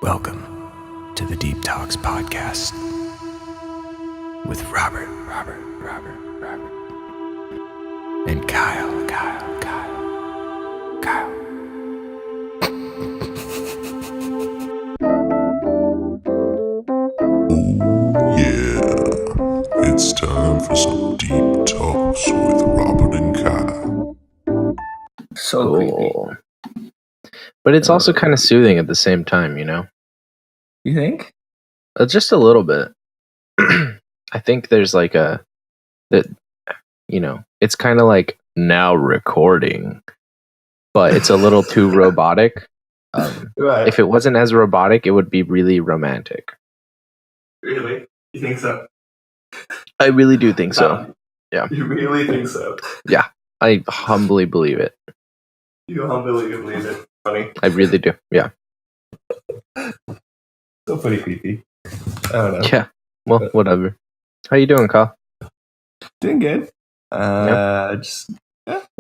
Welcome to the Deep Talks podcast with Robert, and Kyle. It's time for some deep talks with Robert and Kyle. So creepy. But it's also kind of soothing at the same time, you know? You think? Just a little bit. I think there's like it's kind of like now recording, but it's a little too robotic. Right. If it wasn't as robotic, it would be really romantic. Really? You think so? I really do think so. Yeah. You really think so? Yeah. I humbly believe it. You humbly believe it. Funny. I really do. Yeah. So pretty creepy. I don't know. Yeah. Well, whatever. How you doing, Kyle? Doing good. I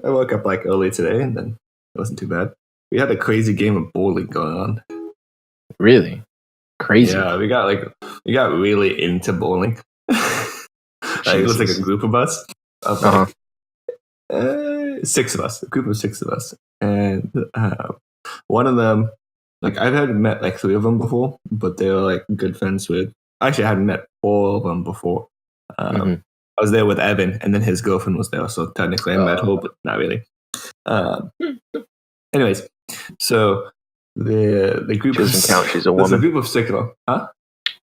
woke up like early today and then it wasn't too bad. We had a crazy game of bowling going on. Really? Crazy. Yeah, we got really into bowling. It was like a group of us. Six of us. A group of six of us. And one of them, like I hadn't met like three of them before, but they were like good friends with. Actually, I hadn't met four of them before. I was there with Evan, and then his girlfriend was there, so technically I met her, but not really. Anyways, so the group doesn't count. She's a woman. There's a group of six of them, huh?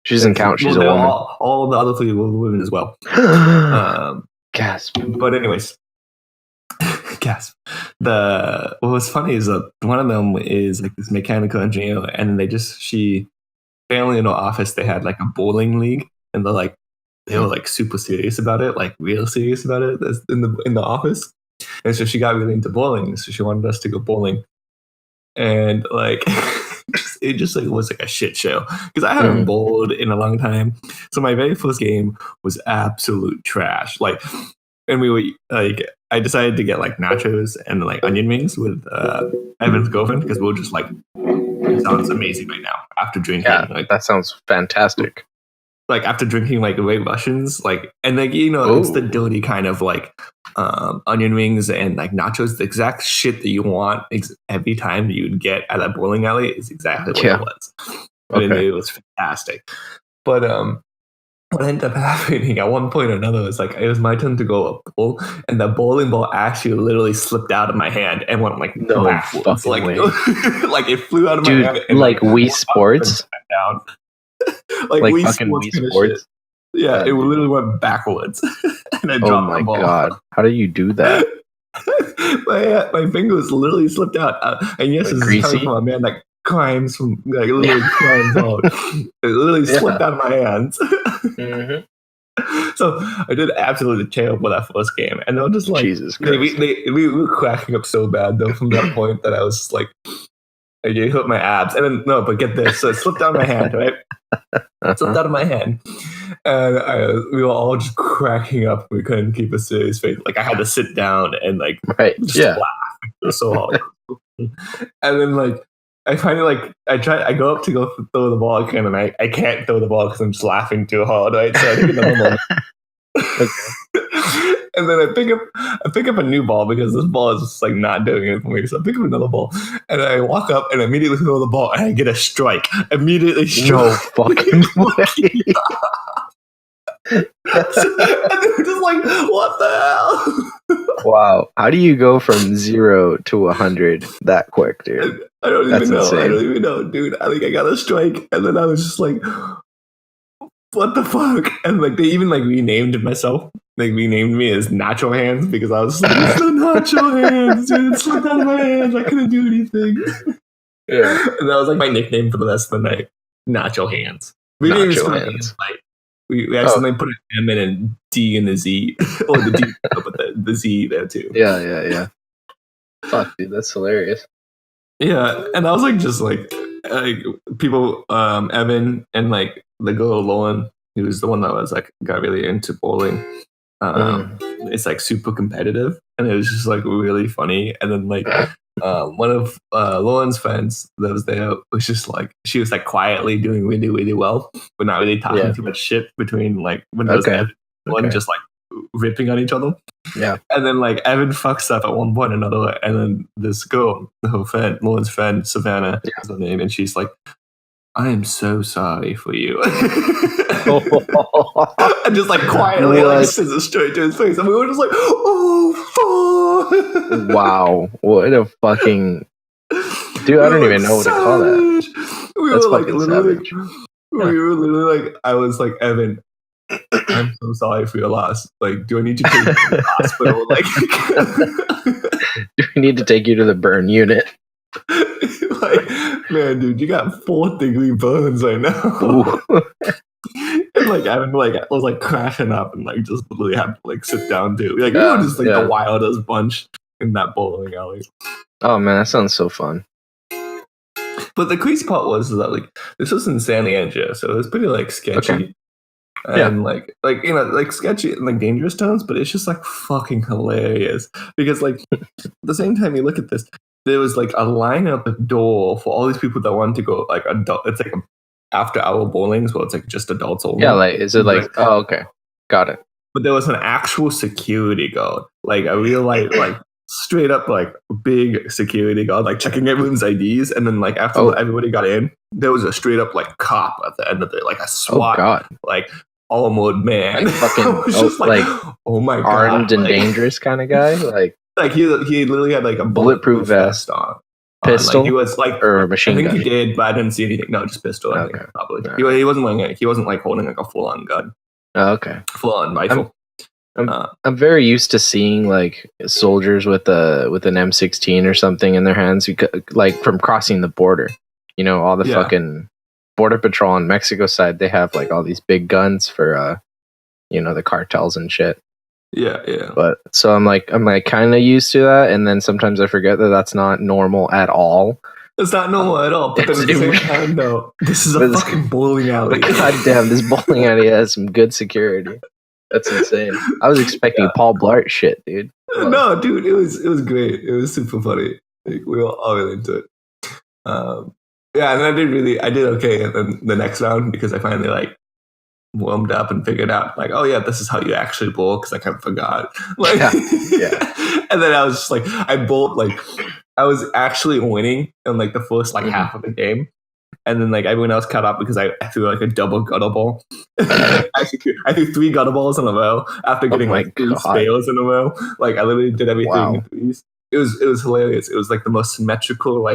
She doesn't count. She's a woman. All the other three were women as well. Gasp. But anyways, gasp. What was funny is that one of them is like this mechanical engineer, and she family in her office, they had like a bowling league, and they were like super serious about it, like real serious about it in the office. And so she got really into bowling, so she wanted us to go bowling, and like it just like was like a shit show because I hadn't bowled in a long time. So my very first game was absolute trash. Like, and we were like, I decided to get like nachos and like onion rings with Evan's girlfriend because we were just like, it sounds amazing right now after drinking. Yeah, like that sounds fantastic. Like after drinking like White Russians, like, and like, you know, it's the dirty kind of like onion rings and like nachos, the exact shit that you want every time you would get at a bowling alley is exactly what it was. Okay. It was fantastic. But what ended up happening at one point or another was like it was my turn to go up bowl, and the bowling ball actually literally slipped out of my hand and went like backwards. Like, like it flew out of my hand. And, like Wii Sports? Down. like fucking Wii Sports? Yeah, it literally went backwards. And I dropped the ball. Oh my god. How do you do that? my fingers literally slipped out. And yes, this is coming from a man that climbs from like literally climbs out. It literally slipped out of my hands. So I did absolutely terrible that first game. And they were just like Jesus Christ. We were cracking up so bad though from that point that I was just like it hurt my abs. And then but get this. So it slipped out of my hand, right? It slipped out of my hand. And we were all just cracking up. We couldn't keep a serious face. Like I had to sit down and like just laugh. It was so hard. And then like I finally like I go up to go throw the ball again, and I can't throw the ball because I'm just laughing too hard, right? So I take another ball. And then I pick up a new ball because this ball is just like not doing it for me. So I pick up another ball and I walk up and immediately throw the ball and I get a strike. Immediately strike. No fucking way. And they're just like, what the hell? Wow. How do you go from 0 to 100 that quick, dude? I don't That's even know. insane. I don't even know, dude. I think I got a strike. And then I was just like, what the fuck? And like they even like renamed myself. They renamed me as Nacho Hands because I was like, it's the Nacho Hands, dude. It slipped out of my hands. I couldn't do anything. Yeah. And that was like my nickname for the rest of the night. Nacho Hands. We didn't even spell hands. Like we accidentally put an M and a D in the Z. Or the D, but the Z there too. Yeah. Fuck, dude, that's hilarious. Yeah, and I was like, just like people, Evan and like the girl Lauren, who was the one that was like got really into bowling. It's like super competitive, and it was just like really funny. And then like one of Lauren's friends that was there was just like she was like quietly doing really really well, but not really talking too much shit between like when there was one just like ripping on each other. Yeah. And then like Evan fucks up at one point or another, and then this girl, her friend, Lauren's friend, Savannah, is her name, and she's like, I am so sorry for you. And just like quietly like says it straight to his face. And we were just like, oh fuck. Wow. What a fucking dude, I don't even know what to call that. We That's were like fucking literally savage. we were literally like, I was like, Evan, I'm so sorry for your loss. Like, do I need to take you to the hospital? Like Do we need to take you to the burn unit? like, man, dude, you got 4th-degree burns right now. And like Evan like was like crashing up and like just literally had to like sit down too. Like we were just like the wildest bunch in that bowling alley. Oh man, that sounds so fun. But the crazy part was that like this was in San Leandro, so it was pretty like sketchy. Okay. And like you know, like sketchy and like dangerous tones, but it's just like fucking hilarious. Because like at the same time you look at this, there was like a line at the door for all these people that wanted to go like adult. It's like a after hour bowling, so it's like just adults only. Yeah, like is it like oh okay. Got it. But there was an actual security guard, like a real like straight up like big security guard, like checking everyone's IDs, and then like after everybody got in, there was a straight up like cop at the end of it, like a SWAT, like armored man. Like fucking just like oh my god, armed and like, dangerous kind of guy, like he literally had like a bulletproof vest on. Pistol, like, he was like, or a machine gun. I think he did, but I didn't see anything. No, just pistol. I think, probably. Right. He wasn't like he wasn't like holding like a full on gun. Oh, okay, full on rifle. I'm very used to seeing like soldiers with an M16 or something in their hands, like from crossing the border. You know, all the fucking border patrol on Mexico side, they have like all these big guns for you know, the cartels and shit. Yeah. But so I'm like kind of used to that, and then sometimes I forget that that's not normal at all. It's not normal at all. But then at the same time, no, this is a fucking bowling alley. God damn, this bowling alley has some good security. That's insane. I was expecting Paul Blart shit, dude. No, dude, it was great. It was super funny. Like, we were all really into it. Yeah, and I did okay in the next round because I finally like warmed up and figured out like, oh yeah, this is how you actually bowl, because I kind of forgot. Like, yeah. And then I was just like, I bowled like I was actually winning in like the first like half of the game, and then like everyone else caught up because I threw like a double gutter ball. I threw 3 gutter balls in a row after getting like 3 spales in a row. Like I literally did everything in threes. It was hilarious. It was like the most symmetrical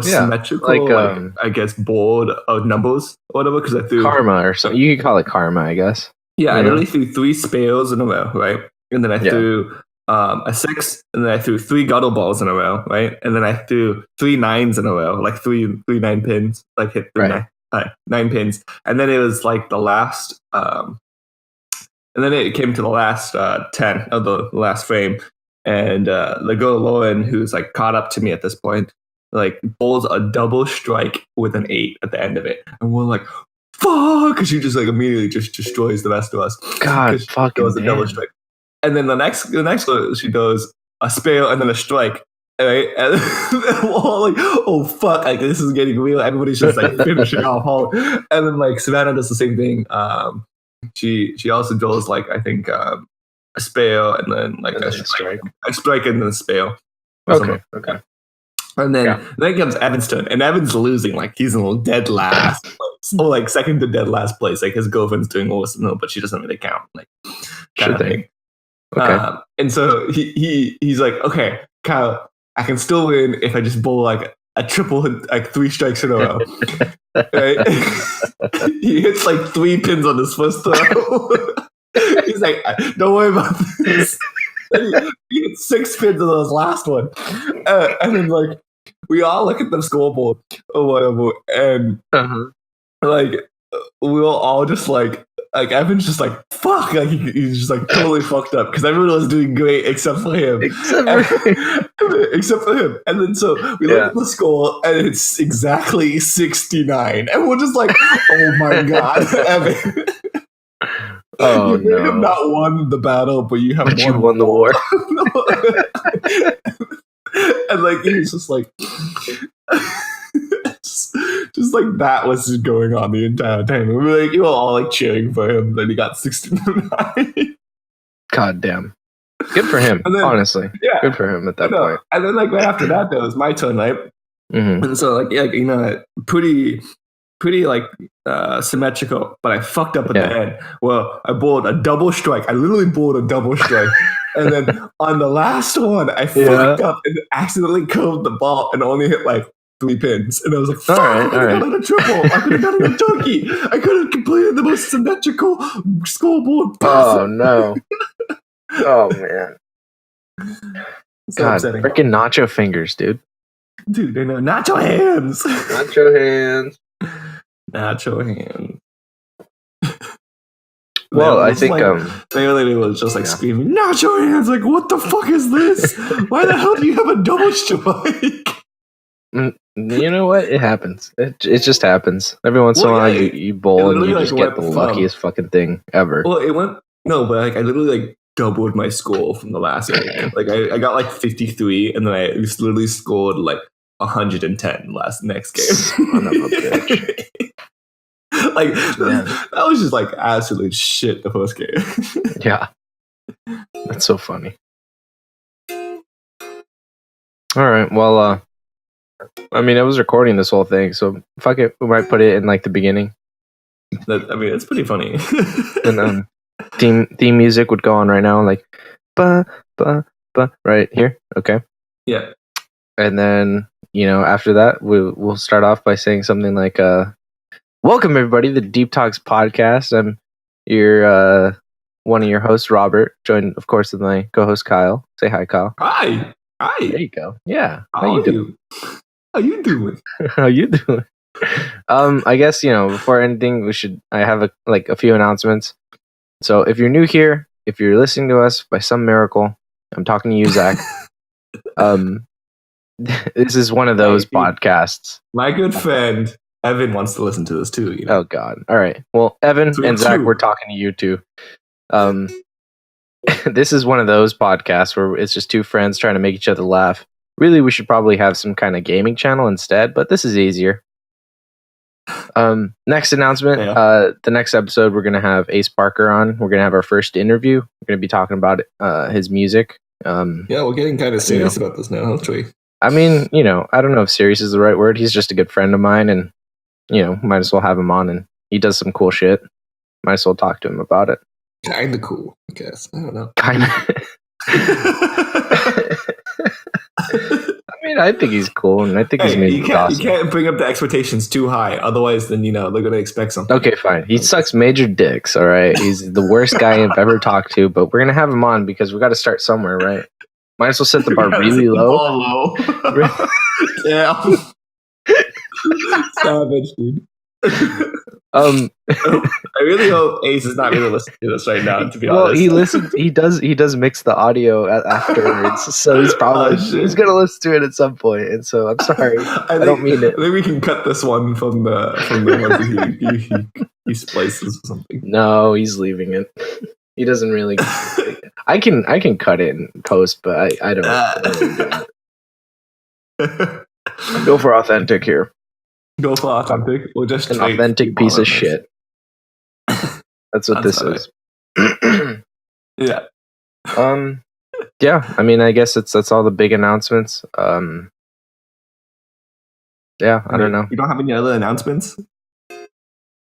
symmetrical, I guess, board of numbers or whatever. Because I threw karma or something. You could call it karma, I guess. Yeah, I literally threw 3 spales in a row, right? And then I threw a 6, and then I threw 3 gutter balls in a row, right? And then I threw 3 9s in a row, like three 9 pins, like hit 9 pins. And then it was like the last, and then it came to the last 10 of the last frame, and the girl Lauren, who's like caught up to me at this point, like bowls a double strike with an 8 at the end of it, and we're like, fuck, because she just like immediately just destroys the rest of us. God, fucking does a double strike. And then the next one, she does a spare and then a strike, right? And we're all like, oh fuck, like this is getting real. Everybody's just like finishing off. And then like Savannah does the same thing. She also does like I think a spare and then like a strike and then a spare. Okay. And then comes Evan's turn, and Evan's losing. Like he's in dead last place, or like second to dead last place. Like his girlfriend's doing worse than him, but she doesn't really count. Like sure thing. Okay. And so he's like, okay, Kyle, I can still win if I just bowl like a triple, like 3 strikes in a row. Right? He hits like 3 pins on his first throw. He's like, don't worry about this. He hit 6 pins on his last one. And then like we all look at the scoreboard or whatever, and like we were all just like Evan's just like fuck, like he's just like totally fucked up because everyone was doing great except for him. Except for him. And then so we look at the score and it's exactly 69, and we're just like, oh my god, Evan. Oh, you may have not won the battle, but you have won the war. And like he was just like just like that was just going on the entire time. We were like, you were all like cheering for him that he got 16-9. God damn. Good for him, And then- honestly. Yeah. Good for him at that point. And then like right after that, though, it was my turn, right? Mm-hmm. And so like, yeah, you know, pretty like symmetrical, but I fucked up at the end. Well, I bowled a double strike. I literally bowled a double strike. And then on the last one, I fucked up and accidentally curved the ball and only hit like 3 pins. And I was like, fuck, I could have done a triple. I could have done a turkey. I could have completed the most symmetrical scoreboard possible. Oh, no. Oh, man. So God, upsetting. freaking nacho fingers, dude. Dude, they know nacho hands. Nacho hands. Nacho hands. Well, I was think like, they literally was just like screaming, nacho hands! Like, what the fuck is this? Why the hell do you have a double strike? You know what? It happens. It just happens. Every once in a while, you bowl and you just get the luckiest fucking thing ever. Well, it went but like I literally like doubled my score from the last game. Like I got like 53, and then I just literally scored like 110 next game. Son of a bitch. Like that was just like absolute shit the first game. Yeah, that's so funny. All right, well, I mean, I was recording this whole thing, so fuck it, we might put it in like the beginning. I mean, it's pretty funny. And theme music would go on right now, like ba ba ba, right here. Okay. Yeah. And then after that, we'll start off by saying something like welcome everybody to the Deep Talks podcast. I'm your one of your hosts, Robert, joined of course with my co-host Kyle. Say hi, Kyle. Hi. There you go. Yeah. How you doing? How you doing? How you doing? I guess before anything, I have a few announcements. So if you're new here, if you're listening to us by some miracle, I'm talking to you, Zach. This is one of those podcasts. My good friend Evan wants to listen to this too. Oh God! All right. Well, Evan and Zach, we're talking to you too. This is one of those podcasts where it's just two friends trying to make each other laugh. Really, we should probably have some kind of gaming channel instead, but this is easier. Next announcement. The next episode, we're gonna have Ace Parker on. We're gonna have our first interview. We're gonna be talking about his music. Yeah, we're getting kind of serious about this now, aren't we? I mean, I don't know if serious is the right word. He's just a good friend of mine, and might as well have him on. And he does some cool shit. Might as well talk to him about it. Kind of cool, I guess. I don't know. Kind of. I mean, I think he's cool, and I think his music's awesome. You can't bring up the expectations too high, otherwise, then they're gonna expect something. Okay, fine. He sucks major dicks. All right, he's the worst guy I've ever talked to, but we're gonna have him on because we got to start somewhere, right? Might as well set the bar really low. Yeah. Savage, dude. I really hope Ace is not going to listen to this right now. To be honest, he listens. He does mix the audio afterwards, so he's probably he's going to listen to it at some point. And so I'm sorry, I don't mean it. I think we can cut this one from the ones that he splices or something. No, he's leaving it. He doesn't really. I can cut it in post, but I don't. Go for authentic here. Go for authentic. Or just an authentic piece of shit. That's what this is. Yeah. Yeah. I mean, I guess that's all the big announcements. Yeah. I don't know. You don't have any other announcements?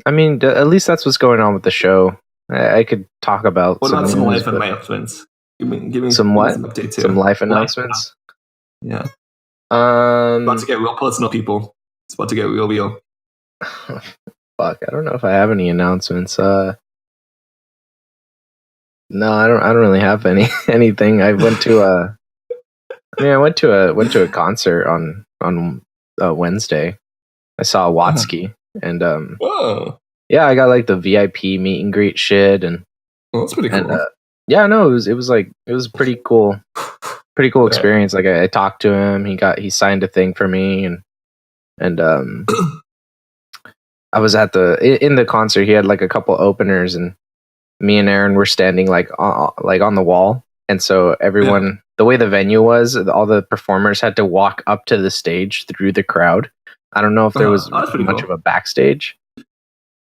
I mean, at least that's what's going on with the show. I could talk about. What about some life announcements? Give me some what? Some updates here. Some life announcements. Yeah. About to get real personal, people. It's about to get real. Fuck, I don't know if I have any announcements. No, I don't really have anything. I went to a concert on Wednesday. I saw Watsky and Whoa. Yeah, I got like the VIP meet and greet shit, and that's pretty cool. And, yeah, no, it was a pretty cool experience. Like I talked to him, he signed a thing for me, and I was in the concert. He had like a couple openers, and me and Aaron were standing like on the wall, and so everyone the way the venue was, all the performers had to walk up to the stage through the crowd. I don't know if there was that's pretty much cool. of a backstage.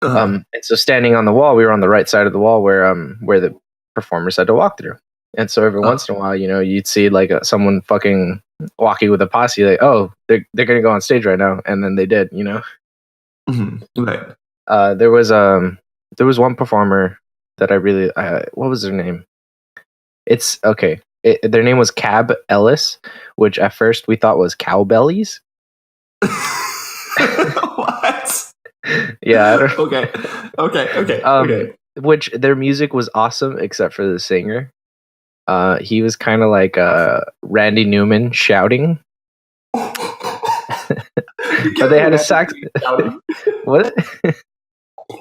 Uh-huh. And so standing on the wall, we were on the right side of the wall where the performers had to walk through. And so every once in a while, you'd see like someone fucking walking with a posse, like, oh, they're gonna go on stage right now, and then they did, Mhm. Right. There was one performer that I really what was their name? It's okay. Their name was Cab Ellis, which at first we thought was Cowbellies. What? Yeah. I don't, Okay. Which their music was awesome except for the singer. He was kind of like Randy Newman shouting. But they had a sax. What?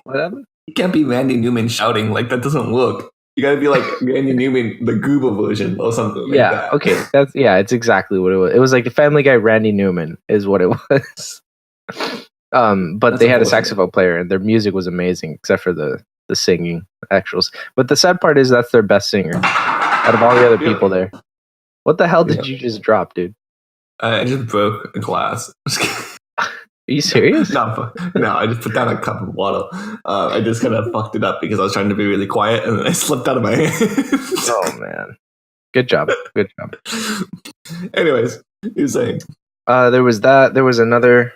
What happened? You can't be Randy Newman shouting. Like, that doesn't work. You gotta be like Randy Newman, the Goober version or something like that. Okay. It's exactly what it was. It was like the Family Guy Randy Newman is what it was. But That's they had a unfortunate. saxophone player and their music was amazing except for the singing actuals. But the sad part is that's their best singer out of all the other people there. What the hell did you just drop, dude? I just broke a glass. Are you serious? No, I just put down a cup of water. I just kind of fucked it up because I was trying to be really quiet and then I slipped out of my hands. Oh man, good job. Anyways, you were saying there was that. There was another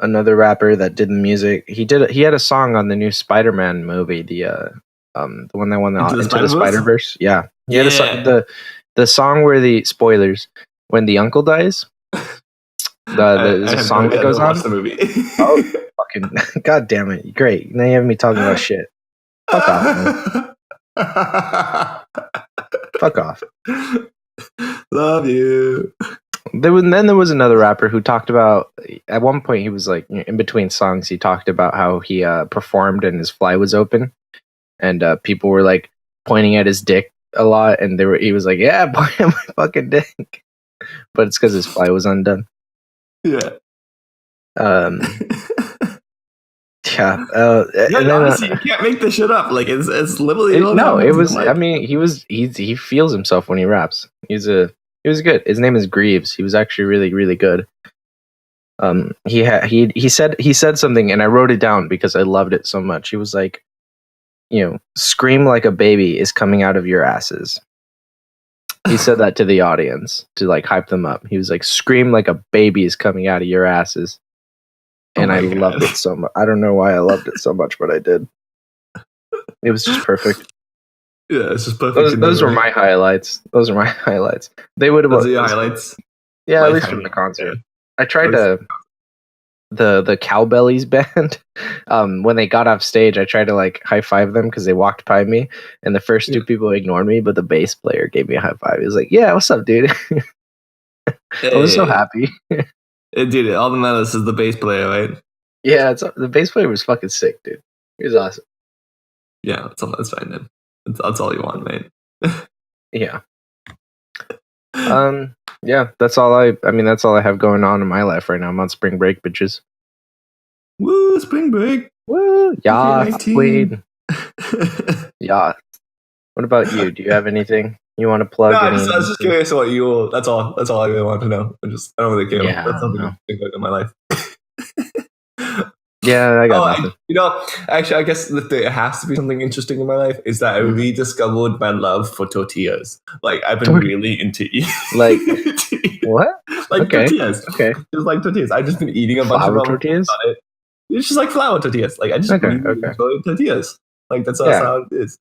rapper that did the music. He had a song on the new Spider-Man movie, the one that won the Into the Spider-Verse. Yeah, he had a song, the song where the spoilers when the uncle dies. There's a song that goes on. The movie. Oh, fucking god damn it! Great, now you have me talking about shit. Fuck off, man. Fuck off. Love you. There was another rapper who talked about, at one point he was like, in between songs, he talked about how he performed and his fly was open, and people were like pointing at his dick a lot, and he was like, yeah, point at my fucking dick, but it's because his fly was undone. Yeah. Yeah. And then, honestly, you can't make this shit up. Like it's literally it was. I mean, he feels himself when he raps. He was good. His name is Greaves. He was actually really, really good. He said something, and I wrote it down because I loved it so much. He was like, scream like a baby is coming out of your asses. He said that to the audience to like hype them up. He was like, scream like a baby is coming out of your asses. And I loved it so much. I don't know why I loved it so much, but I did. It was just perfect. Yeah, it's just perfect. Those were my highlights. Those are my highlights. They would have been your highlights. Yeah, at least from the concert. Yeah. I tried the Cowbellies band. When they got off stage, I tried to like high five them because they walked by me, and the first two people ignored me, but the bass player gave me a high five. He was like, "Yeah, what's up, dude?" I was so happy. Dude, all that matters is the bass player, right? Yeah, the bass player was fucking sick, dude. He was awesome. Yeah, that's fine then. That's all you want, mate. Yeah. Yeah, that's all I have going on in my life right now. I'm on spring break, bitches. Woo, spring break. Woo, yeah, queen. Yeah. What about you? Do you have anything you want to plug? No, I was just curious what you. That's all I really want to know. I don't really care. Yeah, that's something I think about in my life. Yeah, I got nothing. Actually, I guess that there has to be something interesting in my life is that I rediscovered my love for tortillas. Like, I've been really into eating. Like, what? Like tortillas. Okay. Just like tortillas. I've just been eating a bunch of them. Tortillas? It's just like flour tortillas. Like, I just enjoy tortillas. Like, that's how it is.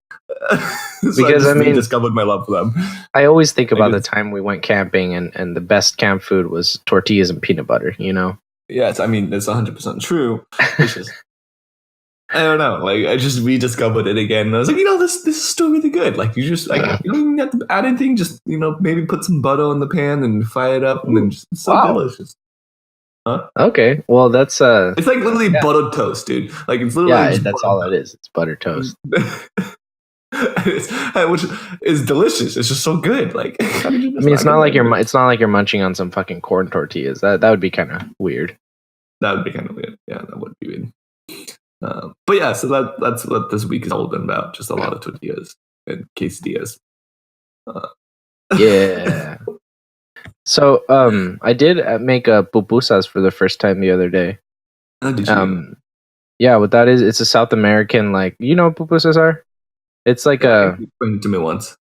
So because I rediscovered my love for them. I always think about the time we went camping and the best camp food was tortillas and peanut butter, Yes, I mean, it's 100% true. It's just, I don't know. Like, I just rediscovered it again. And I was like, this is still really good. Like, you just, like, you don't even have to add anything. Just, maybe put some butter on the pan and fry it up. And then just, it's so delicious. Huh? Okay. Well, that's, it's like literally buttered toast, dude. Like, it's literally that's all it is. It's butter toast. Which is delicious. It's just so good. Like, it's not like you're munching on some fucking corn tortillas. That would be kind of weird. That would be kind of weird. Yeah, that would be weird. But yeah, so that's what this week has all been about. Just a lot of tortillas and quesadillas. Yeah. So I did make pupusas for the first time the other day. Oh, did you? Yeah, what that is, it's a South American, like, you know what pupusas are? It's like Yeah, you explained it to me once.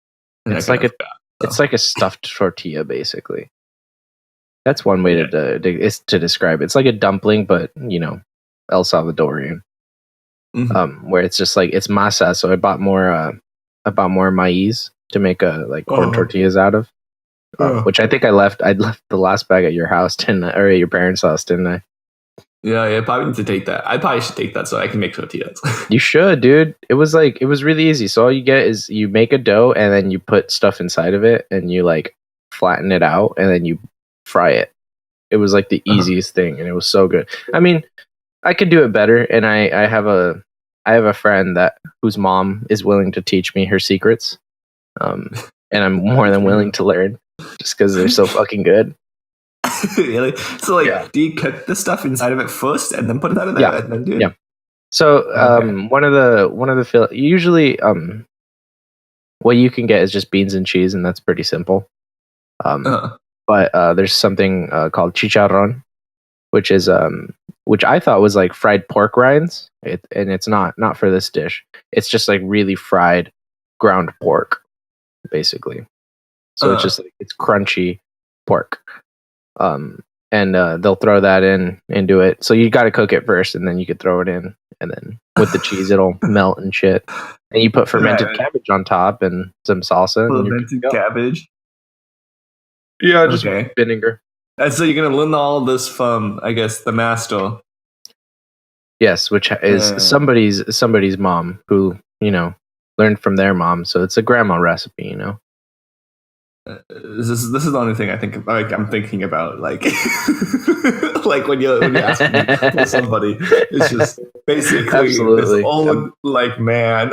And it's I kind like of a forgot, it's so. like a stuffed tortilla, basically. That's one way Yeah. to describe it. It's like a dumpling, but El Salvadorian. Mhm. Where it's just like it's masa. So I bought more maize to make like corn Oh, tortillas out of. yeah. Which I think I'd left the last bag at your house, didn't I? Or at your parents' house, didn't I? Yeah, probably need to take that. I probably should take that so I can make tortillas. You should, dude. It was really easy. So all you get is you make a dough and then you put stuff inside of it and you like flatten it out and then you fry it. It was like the easiest thing and it was so good. I mean, I could do it better, and I have a friend whose mom is willing to teach me her secrets. And I'm more than willing to learn just because they're so fucking good. Really? So, like, Yeah. do you cook the stuff inside of it first and then put it out of there Yeah. and then do it? Yeah. So Okay. one of the usually what you can get is just beans and cheese, and that's pretty simple. Uh, But there's something called chicharron, which is which I thought was like fried pork rinds. And it's not for this dish. It's just like really fried ground pork, basically. So it's just like it's crunchy pork. And they'll throw that into it. So you got to cook it first, and then you could throw it in, and then with the cheese, it'll melt and shit. And you put fermented right. cabbage on top and some salsa, and you're good to Fermented go. cabbage. Yeah, just Okay. vinegar. And so you're gonna learn all this from, I guess, the master. Yes, which is somebody's mom who learned from their mom. So it's a grandma recipe. This is the only thing I think like I'm thinking about, like like when you ask me for somebody, it's just basically Absolutely. this old like man.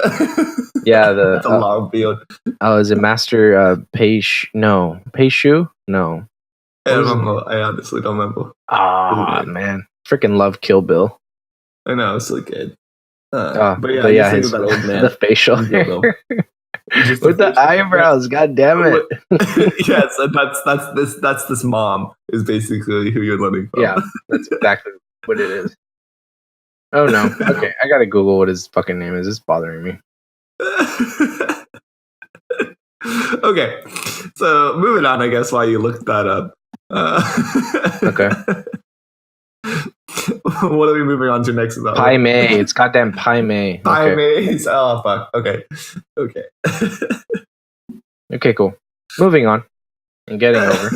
Yeah, the long beard. Oh, is it Master Peishu? No. I What don't was his remember. I honestly don't remember. Ah, man. Freaking love Kill Bill. I know it's so good. But I yeah, just think of that old man. the facial hair. Just With the eyebrows, god damn it. Yes, and that's this mom is basically who you're learning from. Yeah, that's exactly what it is. Oh no. Okay, I gotta Google what his fucking name is. It's bothering me. Okay, so moving on, I guess, while you looked that up. Okay. What are we moving on to next? Pai Mei. It's goddamn Pai Mei. Pai Mei. Oh, fuck. Okay. Okay, cool. Moving on and getting over.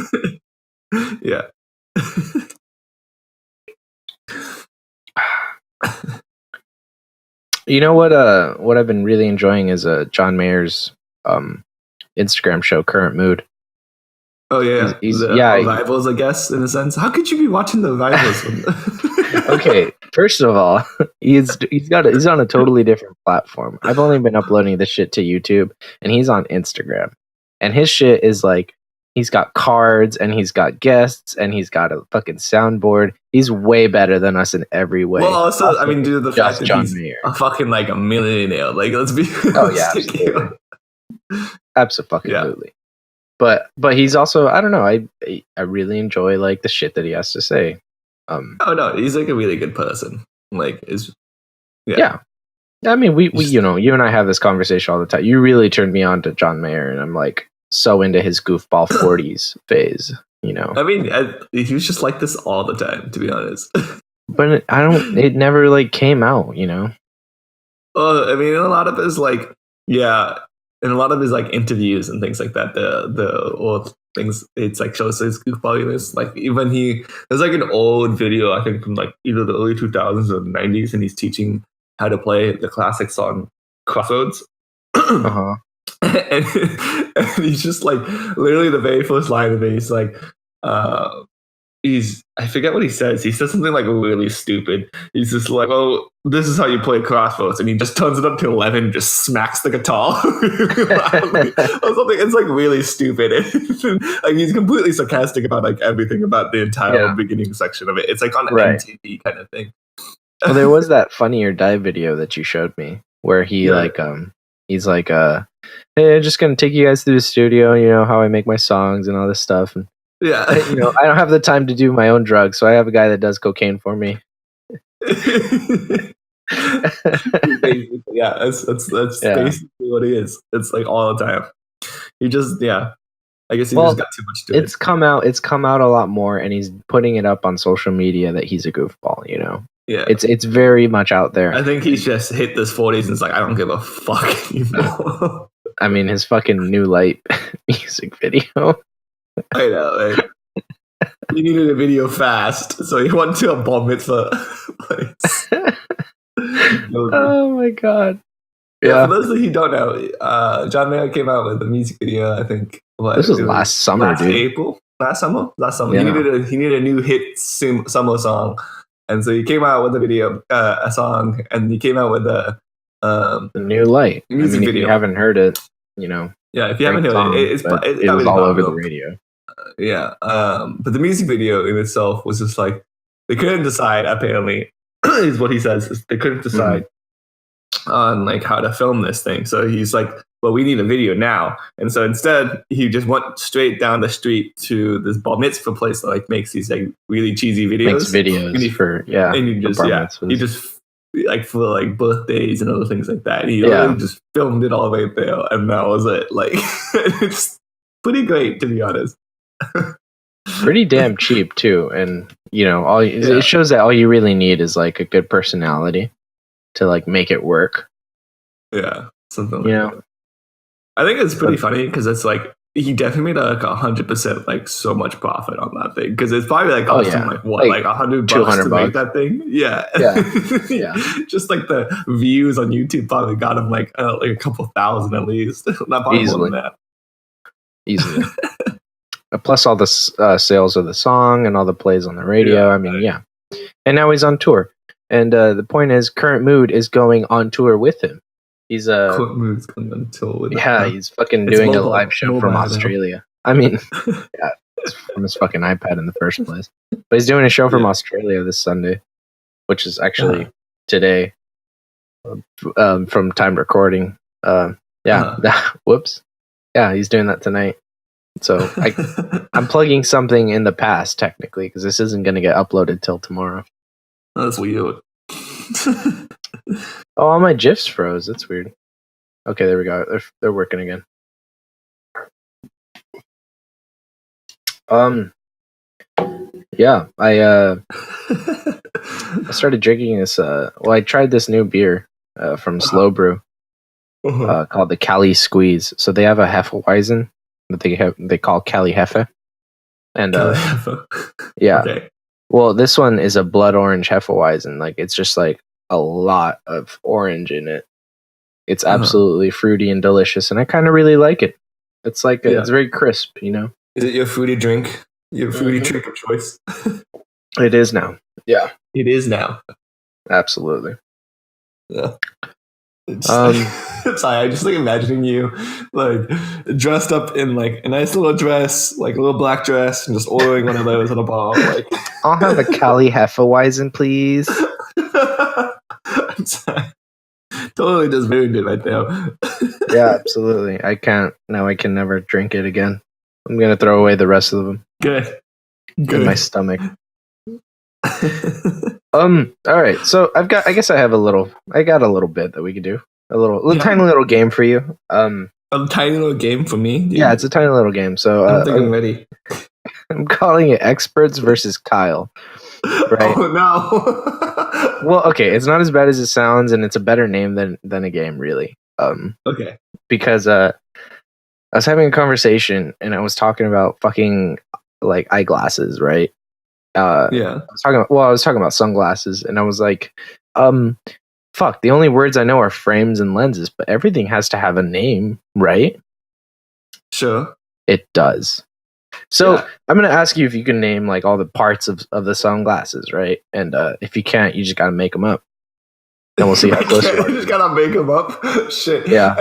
Yeah. You know what I've been really enjoying is John Mayer's Instagram show, Current Mood. Oh yeah, he's the rivals, I guess, in a sense. How could you be watching the rivals? Okay, first of all, he's on a totally different platform. I've only been uploading this shit to YouTube, and he's on Instagram. And his shit is like he's got cards, and he's got guests, and he's got a fucking soundboard. He's way better than us in every way. Well, also, I mean, due to the fact that John he's Mayer. a fucking like a millionaire. Like, let's be. Oh yeah, absolutely. But he's also, I don't know, I really enjoy like the shit that he has to say. Oh no, he's like a really good person. Like yeah. I mean, we you and I have this conversation all the time. You really turned me on to John Mayer, and I'm like so into his goofball 40s phase. I mean, he was just like this all the time, to be honest. But it never like came out. I mean, a lot of his like, yeah. In a lot of his like interviews and things like that, the old things, it's like shows his goofballiness. Like even there's like an old video, I think from like either the early 2000s or the 90s, and he's teaching how to play the classic song Crossroads. Uh-huh. and he's just like literally the very first line of it, he's like, I forget what he says. He says something like really stupid. He's just like, "Oh, this is how you play Crossroads," and he just turns it up to 11 and just smacks the guitar really loudly or something. It's like really stupid. Like he's completely sarcastic about like everything about the entire beginning section of it. It's like on MTV kind of thing. Well, there was that Funny or Die video that you showed me where he he's like hey, I'm just gonna take you guys through the studio, you know, how I make my songs and all this stuff. And Yeah. you know, I don't have the time to do my own drugs, so I have a guy that does cocaine for me. Basically, yeah, that's Yeah. basically what he is. It's like all the time. He just I guess he Well, just got too much to It's come out a lot more, and he's putting it up on social media that he's a goofball. You know, Yeah. it's very much out there. I think he's just hit this 40s and it's like, I don't give a fuck anymore. I mean, his fucking New Light music video. I know, right? He needed a video fast, so he went to a bar mitzvah place. Oh my god. Yeah, for those of you who don't know, John Mayer came out with a music video, I think. This was last summer, dude. April? Last summer? Yeah. He needed a new hit summer song. And so he came out with a video, a song, and he came out with a New Light. Music video. If you haven't heard it, you know. Yeah, if you haven't heard it, it was all over the radio. Yeah, but the music video in itself was just like, they couldn't decide, apparently, is what he says. They couldn't decide on like how to film this thing. So he's like, well, we need a video now. And so instead, he just went straight down the street to this bar mitzvah place that like makes these like really cheesy videos. Makes videos and he just like for like birthdays and other things like that. And he literally just filmed it all right there, and that was it. Like, it's pretty great, to be honest. Pretty damn cheap too, and you know, it shows that all you really need is like a good personality to like make it work. Yeah, something like that. I think it's pretty funny because it's like he definitely made like 100% like so much profit on that thing, because it's probably like cost him like what, like $100 to make that thing. Yeah. Just like the views on YouTube probably got him like a couple thousand at least. Not probably more than that. Easily. Plus all the sales of the song and all the plays on the radio. I mean, yeah. And now he's on tour. And the point is, Current Mood is going on tour with him. He's Current Mood's going on tour with him. He's fucking doing a live show from Australia. I mean, it's from his fucking iPad in the first place. But he's doing a show from Australia this Sunday, which is actually today, from time recording. Whoops. Yeah, he's doing that tonight. So I'm plugging something in the past, technically, because this isn't going to get uploaded till tomorrow. That's weird. Oh, all my GIFs froze. That's weird. Okay, there we go. They're working again. Yeah, I started drinking this. I tried this new beer from Slow Brew called the Cali Squeeze. So they have a Hefeweizen that they call Cali Hefe, and Okay. Well, this one is a blood orange Hefeweizen. Like, it's just like a lot of orange in it. It's absolutely fruity and delicious, and I kind of really like it. It's like it's very crisp, you know. Is it your fruity drink? Your fruity drink of choice? It is now. Yeah, it is now. Absolutely. Yeah. Sorry, I just like imagining you like dressed up in like a nice little dress, like a little black dress, and just ordering one of those at a bar. Like, I'll have a Cali Hefeweizen, please. I'm sorry. Totally just ruined it right now. Yeah, absolutely. I can't. Now I can never drink it again. I'm gonna throw away the rest of them. Good. In my stomach. All right. So I guess I got a little bit that we could do. Tiny little game for you. A tiny little game for me? Dude. Yeah, it's a tiny little game. So I think I'm ready. I'm calling it Experts versus Kyle. Right? Oh no. Well, okay, it's not as bad as it sounds, and it's a better name than a game, really. Okay. Because I was having a conversation and I was talking about fucking like eyeglasses, right? I was talking about sunglasses, and I was like, fuck, the only words I know are frames and lenses, but everything has to have a name, right? Sure. It does. So I'm going to ask you if you can name like all the parts of the sunglasses, right? And if you can't, you just got to make them up. And we'll see how close you are. You just got to make them up? Shit. Yeah.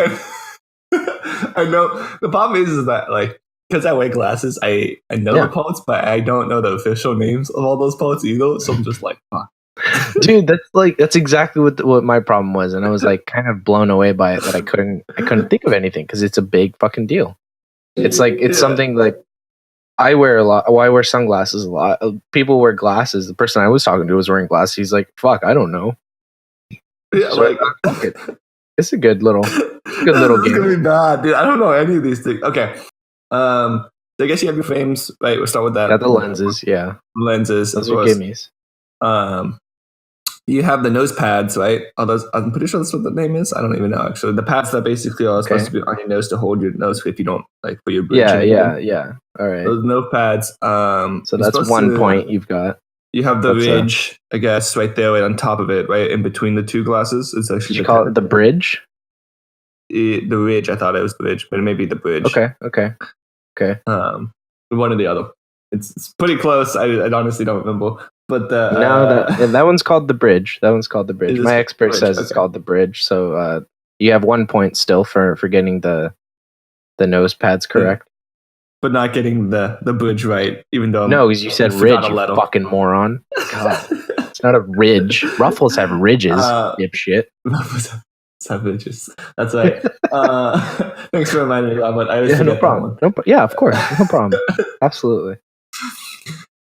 I know. The problem is that like, because I wear glasses, I know the parts, but I don't know the official names of all those parts either. So I'm just like, fuck. Dude, that's exactly what my problem was, and I was like kind of blown away by it that I couldn't think of anything because it's a big fucking deal. It's like it's something like I wear a lot. Well, I wear sunglasses a lot. People wear glasses. The person I was talking to was wearing glasses. He's like, "Fuck, I don't know." Yeah, So like fuck it. It's a good little this is game. gonna be bad, dude. I don't know any of these things. Okay. So I guess you have your frames, right? We'll start with that. Got the lenses, yeah. Lenses, Those of are course. gimmies. You have the nose pads, right? Oh, those, I'm pretty sure that's what the name is. I don't even know actually. The pads that basically are supposed to be on your nose to hold your nose if you don't like for your bridge. Yeah. All right. Those nose pads. So that's 1 point you've got. You have the ridge, I guess, right there, right on top of it, right in between the two glasses. It's actually. Did you call it the bridge? The ridge. I thought it was the ridge, but it may be the bridge. Okay. One or the other. It's pretty close. I honestly don't remember. But that one's called the bridge. That one's called the bridge. My expert says it's called the bridge. So you have 1 point still for getting the nose pads correct, but not getting the bridge right. Even though no, because you said ridge, you fucking moron. God, it's not a ridge. Ruffles have ridges, dipshit. Ruffles have ridges. That's right. Thanks for reminding me of that. I no problem. Yeah, of course, no problem. Absolutely.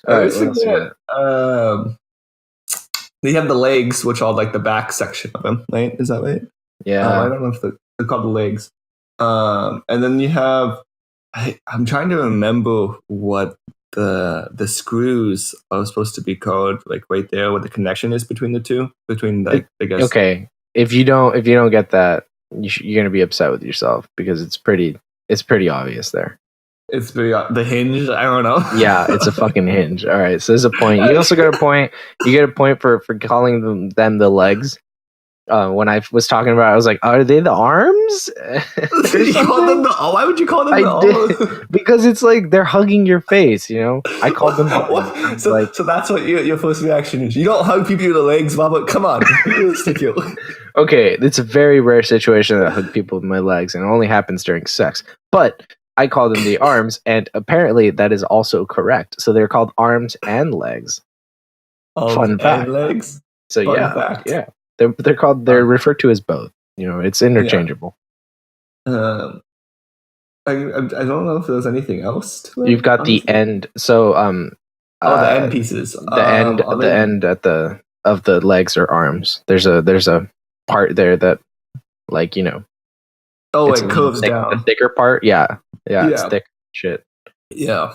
All right, what else you got? They have the legs, which are like the back section of them, right? Is that right? Yeah. I don't know if they're called the legs. And then you have, I'm trying to remember what the screws are supposed to be called, like right there, what the connection is between the two, between like I guess. Okay, if you don't get that, you're gonna be upset with yourself because it's pretty obvious there. It's the hinge. I don't know. Yeah, it's a fucking hinge. All right, so there's a point. You also got a point. You get a point for calling them the legs. When I was talking about it, I was like, are they the arms? You called them why would you call them the arms? Because it's like they're hugging your face, you know? I called them arms. So that's what your first reaction is. You don't hug people with the legs, Robert. Come on. Okay, it's a very rare situation that I hug people with my legs, and it only happens during sex. But I call them the arms, and apparently that is also correct. So they're called arms and legs. Fun fact. Legs? So yeah. They're referred to as both. You know, it's interchangeable. Yeah. I don't know if there's anything else to it. You've got the end. So the end pieces. The end of the legs or arms. There's a part there that, like, you know. Oh, it curves down. The thicker part, yeah, it's thick shit. Yeah,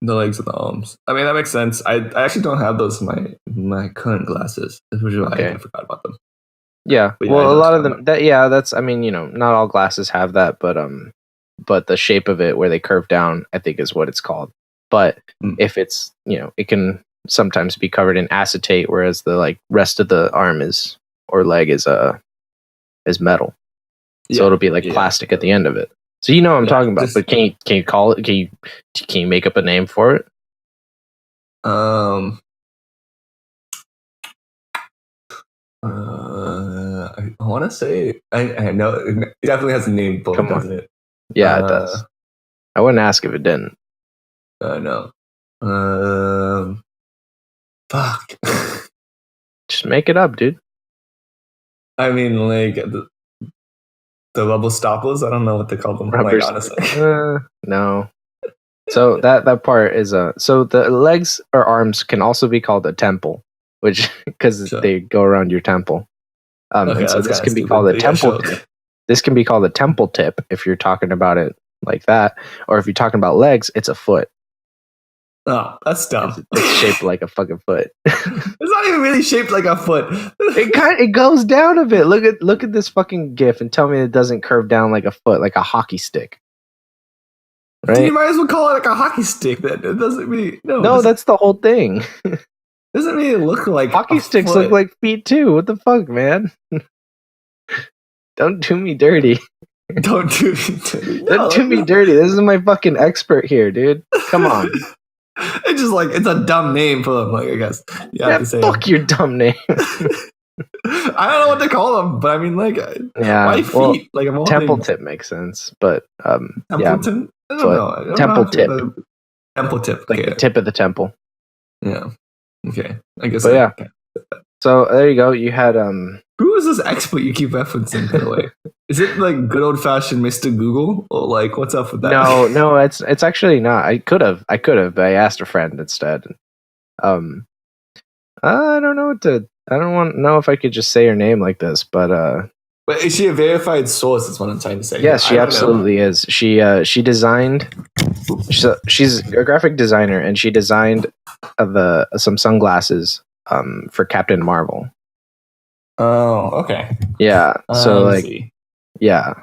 the legs and the arms. I mean, that makes sense. I actually don't have those in my current glasses, which is why I forgot about them. Yeah, well, a lot of them. That's. I mean, you know, not all glasses have that, but the shape of it where they curve down, I think, is what it's called. But if it's, you know, it can sometimes be covered in acetate, whereas the rest of the arm or leg is metal. So it'll be like plastic at the end of it. So you know what I'm talking about. But can you call it? Can you make up a name for it? I want to say I know it definitely has a name for it, doesn't it? Yeah, it does. I wouldn't ask if it didn't. No. Fuck. Just make it up, dude. I mean, like the rubble stoppers. I don't know what they call them. Like, honestly, no. So that part is so the legs or arms can also be called a temple, which because they go around your temple. And so this can be called a temple. This can be called a temple tip if you're talking about it like that, or if you're talking about legs, it's a foot. Oh, that's dumb. It's shaped like a fucking foot. It's not even really shaped like a foot. It goes down a bit. Look at this fucking GIF and tell me it doesn't curve down like a foot, like a hockey stick. Right? Dude, you might as well call it like a hockey stick. Then it doesn't really. No, that's the whole thing. Doesn't really look like hockey sticks look like feet too. What the fuck, man? Don't do me dirty. Don't do me dirty. Don't do me dirty. This is my fucking expert here, dude. Come on. It's just like it's a dumb name for them. Like I guess you have to say fuck your dumb name. I don't know what to call them, but I mean, like, why feet? Well, like temple tip makes sense, but Templeton. I don't know. Temple tip. Temple tip. Like the tip of the temple. Yeah. Okay. I guess. But So there you go. You had Who is this expert you keep referencing, by the way? Is it like good old fashioned Mr. Google? Or like what's up with that? no, it's actually not. I could have, but I asked a friend instead. I don't know what to. I don't want know if I could just say her name like this, but But is she a verified source? Is what I'm trying to say. yes, she absolutely is. She designed. She's a graphic designer, and she designed some sunglasses for Captain Marvel. Oh, okay. Yeah. So I like, see. yeah.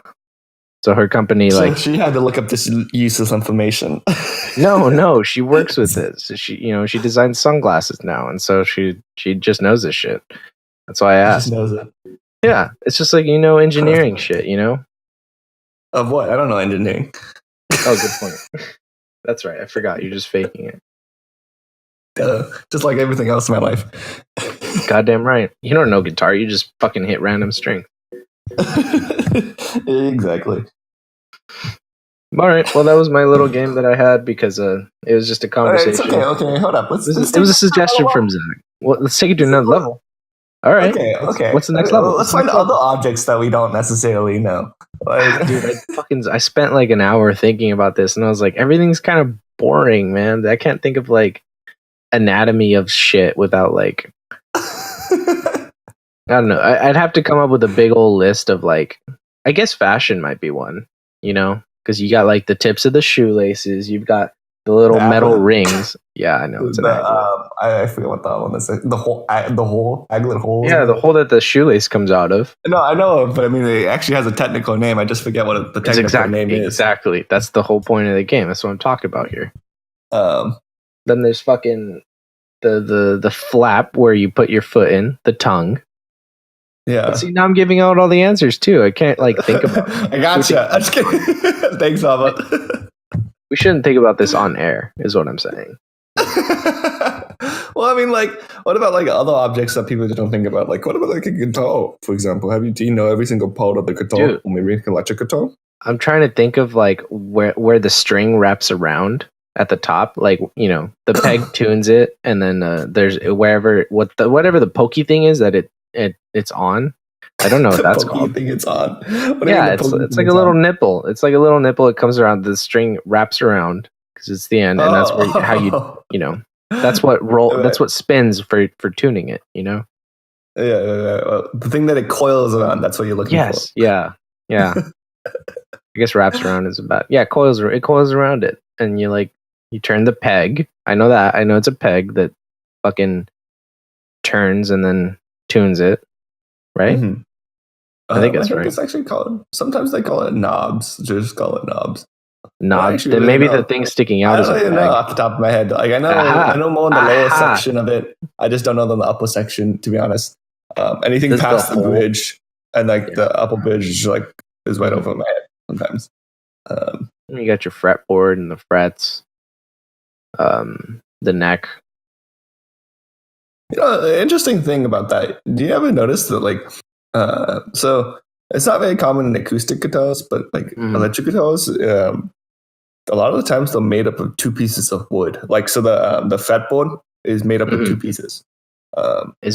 So her company, So like, she had to look up this useless information. no, she works with this. She designs sunglasses now, and so she just knows this shit. That's why I She asked. just knows it. Yeah, it's just like engineering shit. Of what? I don't know engineering. Oh, good point. That's right. I forgot. You're just faking it. Just like everything else in my life. Goddamn right. You don't know guitar. You just fucking hit random string. Exactly. All right. Well, that was my little game that I had because it was just a conversation. All right, okay. Hold up. It was a suggestion from Zach. Well, let's take it to another level. All right. Okay. What's the next level? Let's find other objects that we don't necessarily know. Like, Dude, I spent like an hour thinking about this, and I was like, everything's kind of boring, man. I can't think of like anatomy of shit without like, I don't know. I'd have to come up with a big old list of like, I guess fashion might be one, because you got like the tips of the shoelaces, you've got the little metal rings. Yeah, I know. It's I forget what that one is. The hole, aglet hole. Yeah, the hole that the shoelace comes out of. No, I know, but I mean, it actually has a technical name. I just forget what the technical name is. Exactly. That's the whole point of the game. That's what I'm talking about here. Then there's fucking the flap where you put your foot in, the tongue. Yeah. But see, now I'm giving out all the answers too. I can't like think about it. I gotcha. I'm just kidding. Thanks, Robert. We shouldn't think about this on air, is what I'm saying. Well, I mean, like, what about like other objects that people don't think about? Like, what about like a guitar, for example? Do you know every single part of the guitar? Dude, or maybe an electric guitar? I'm trying to think of like where the string wraps around at the top. Like, the peg tunes it, and then there's whatever the pokey thing is that it's on. I don't know what that's called. Thing it's on. Yeah, it's like a little nipple. It's like a little nipple. It comes around. The string wraps around because it's the end, and that's where how you that's what That's what spins for tuning it. Yeah. The thing that it coils around. That's what you're looking for. Yes. Yeah. I guess wraps around is about. Yeah, it coils around it, and you turn the peg. I know that. I know it's a peg that fucking turns and then tunes it. Right. Mm-hmm. I think that's right. It's actually called. Sometimes they call it knobs. Just call it knobs. Knobs. Then maybe the thing sticking out is. I don't know off the top of my head. Like I know more in the lower section of it. I just don't know the upper section, to be honest. Anything past the bridge and the upper bridge is right over my head sometimes. You got your fretboard and the frets. The neck. The interesting thing about that. Do you ever notice that so it's not very common in acoustic guitars, but electric guitars, a lot of the times they're made up of two pieces of wood. Like, so the fretboard is made up of two pieces.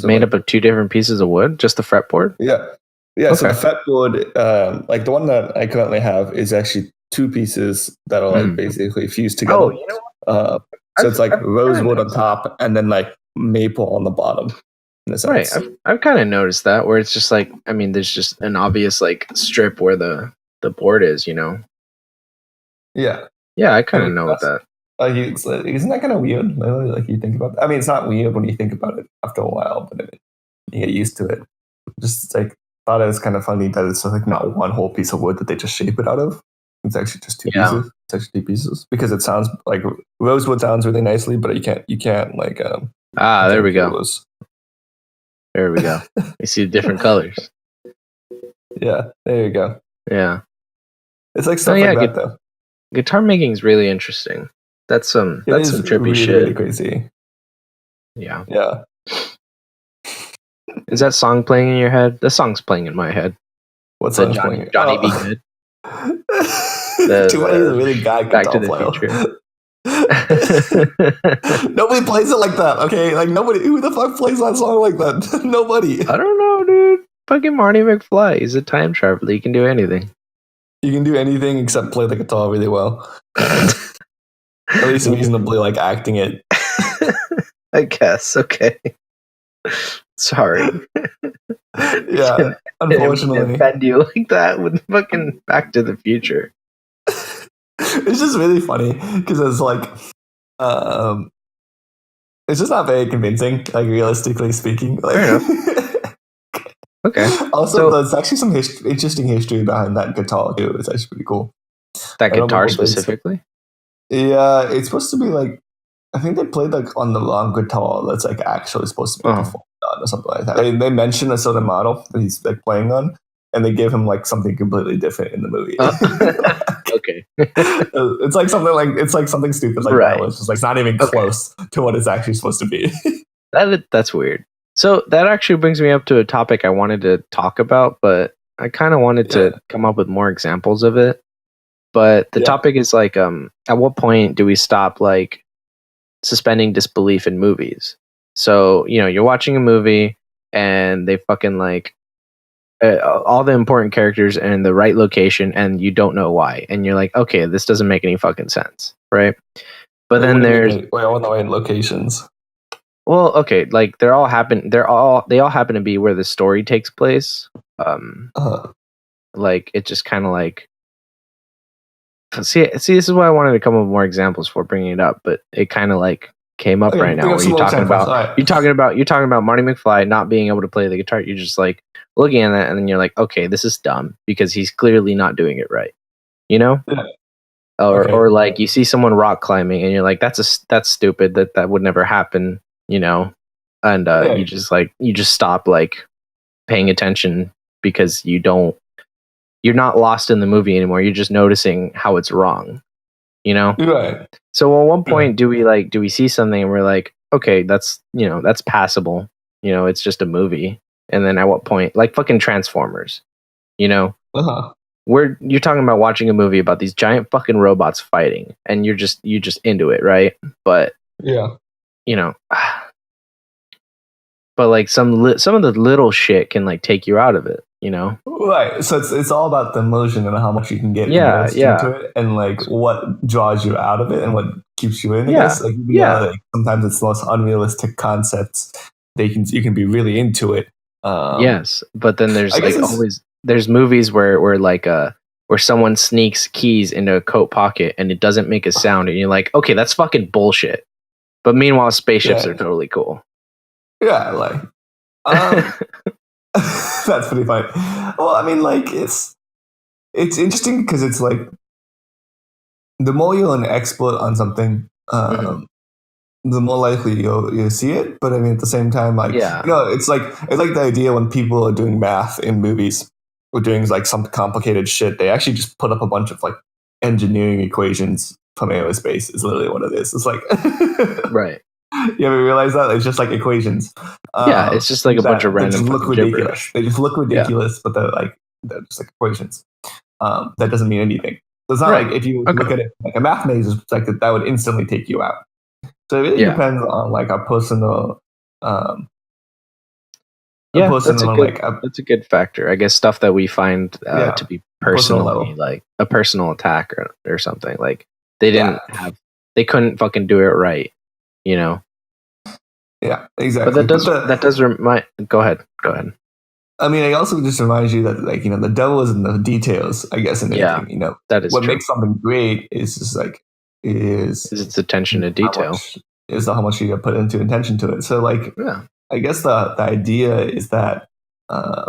Made up of two different pieces of wood? Just the fretboard? Yeah. Yeah, okay. So the fretboard, like the one that I currently have is actually two pieces that are basically fused together. Oh, you know what? So it's like rosewood on top and then maple on the bottom. Right. I've kind of noticed that where it's just there's just an obvious strip where the board is, Yeah. Yeah, I kind of know that. Isn't that kind of weird? Like you think about that? I mean, it's not weird when you think about it after a while, but you get used to it. Just thought it was kind of funny that it's not one whole piece of wood that they just shape it out of. It's actually just two pieces. It's actually two pieces because it sounds like rosewood sounds really nicely, but you can't there we go. There we go. You see different colors. Yeah, there you go. Yeah, it's like stuff like that though. Guitar making is really interesting. That's some trippy really, shit. Really crazy. Yeah. Yeah. Is that song playing in your head? The song's playing in my head. What's that playing? Johnny B. Good. Too many really guy Back to the Future. Nobody plays it like that, okay? Like nobody. Who the fuck plays that song like that? Nobody. I don't know, dude. Fucking Marty McFly. He's a time traveler. He can do anything. You can do anything except play the guitar really well. At least reasonably, like acting it. I guess. Okay. Sorry. Yeah, unfortunately. Offend you like that with fucking Back to the Future. It's just really funny because it's like, it's just not very convincing, like realistically speaking. Like, Fair enough. Okay. Also, there's actually some interesting history behind that guitar too. It's actually pretty cool. That guitar specifically? Yeah, it's supposed to be like, I think they played like on the wrong guitar that's like actually supposed to be performed on or something like that. They mention a certain model that he's like playing on, and they give him like something completely different in the movie. Okay. It's like something stupid like that. It's just like it's not even close to what it's actually supposed to be. That's weird. So that actually brings me up to a topic I wanted to talk about, but I kind of wanted to come up with more examples of it. But the topic is like, at what point do we stop like suspending disbelief in movies? So, you know, you're watching a movie and they fucking like all the important characters are in the right location and you don't know why. And you're like, okay, this doesn't make any fucking sense. Right. But then there's all the right locations. Well, okay, like they all happen to be where the story takes place. Like it just kind of like see this is why I wanted to come up with more examples for bringing it up, but it kind of like came up right now where you're talking about Marty McFly not being able to play the guitar. You're just like looking at that and then you're like, okay, this is dumb because he's clearly not doing it right. You know? Yeah. Or like you see someone rock climbing and you're like, that's stupid. That would never happen, you know? And you just stop like paying attention because you're not lost in the movie anymore. You're just noticing how it's wrong, you know? Right. So at one point do we see something and we're like, okay, that's passable. You know, it's just a movie. And then at what point, like fucking Transformers, you know, you're talking about watching a movie about these giant fucking robots fighting and you're just into it. Right. But you know, but like some of the little shit can like take you out of it, you know? Right. So it's all about the immersion and how much you can get immersed into it and like what draws you out of it and what keeps you in. I guess. Like, like sometimes it's the most unrealistic concepts. You can be really into it. Yes, but then there's like there's movies where someone sneaks keys into a coat pocket and it doesn't make a sound and you're like, okay, that's fucking bullshit. But meanwhile, spaceships are totally cool. Yeah, like that's pretty funny. Well, I mean, like it's interesting because it's like the more you're an expert on something, the more likely you'll see it. But I mean, at the same time, like it's like the idea when people are doing math in movies or doing like some complicated shit, they actually just put up a bunch of like engineering equations from aerospace. Is literally what it is. It's like right. You ever realize that it's just like equations? It's just like a bunch of random. They just look ridiculous. They just look ridiculous, but they're just like equations. That doesn't mean anything. So it's not like if you look at it like a math maze, it's like that would instantly take you out. So it really depends on like a personal. That's a good factor. I guess stuff that we find to be personally like a personal attack or something. Like they couldn't fucking do it right. You know. Yeah, exactly. But that does remind. Go ahead. I mean, it also just reminds you that, like, you know, the devil is in the details. I guess in anything, you know, that is what true. makes something great is just like is its attention to detail. How much you put into attention to it. So, like, I guess the idea is that that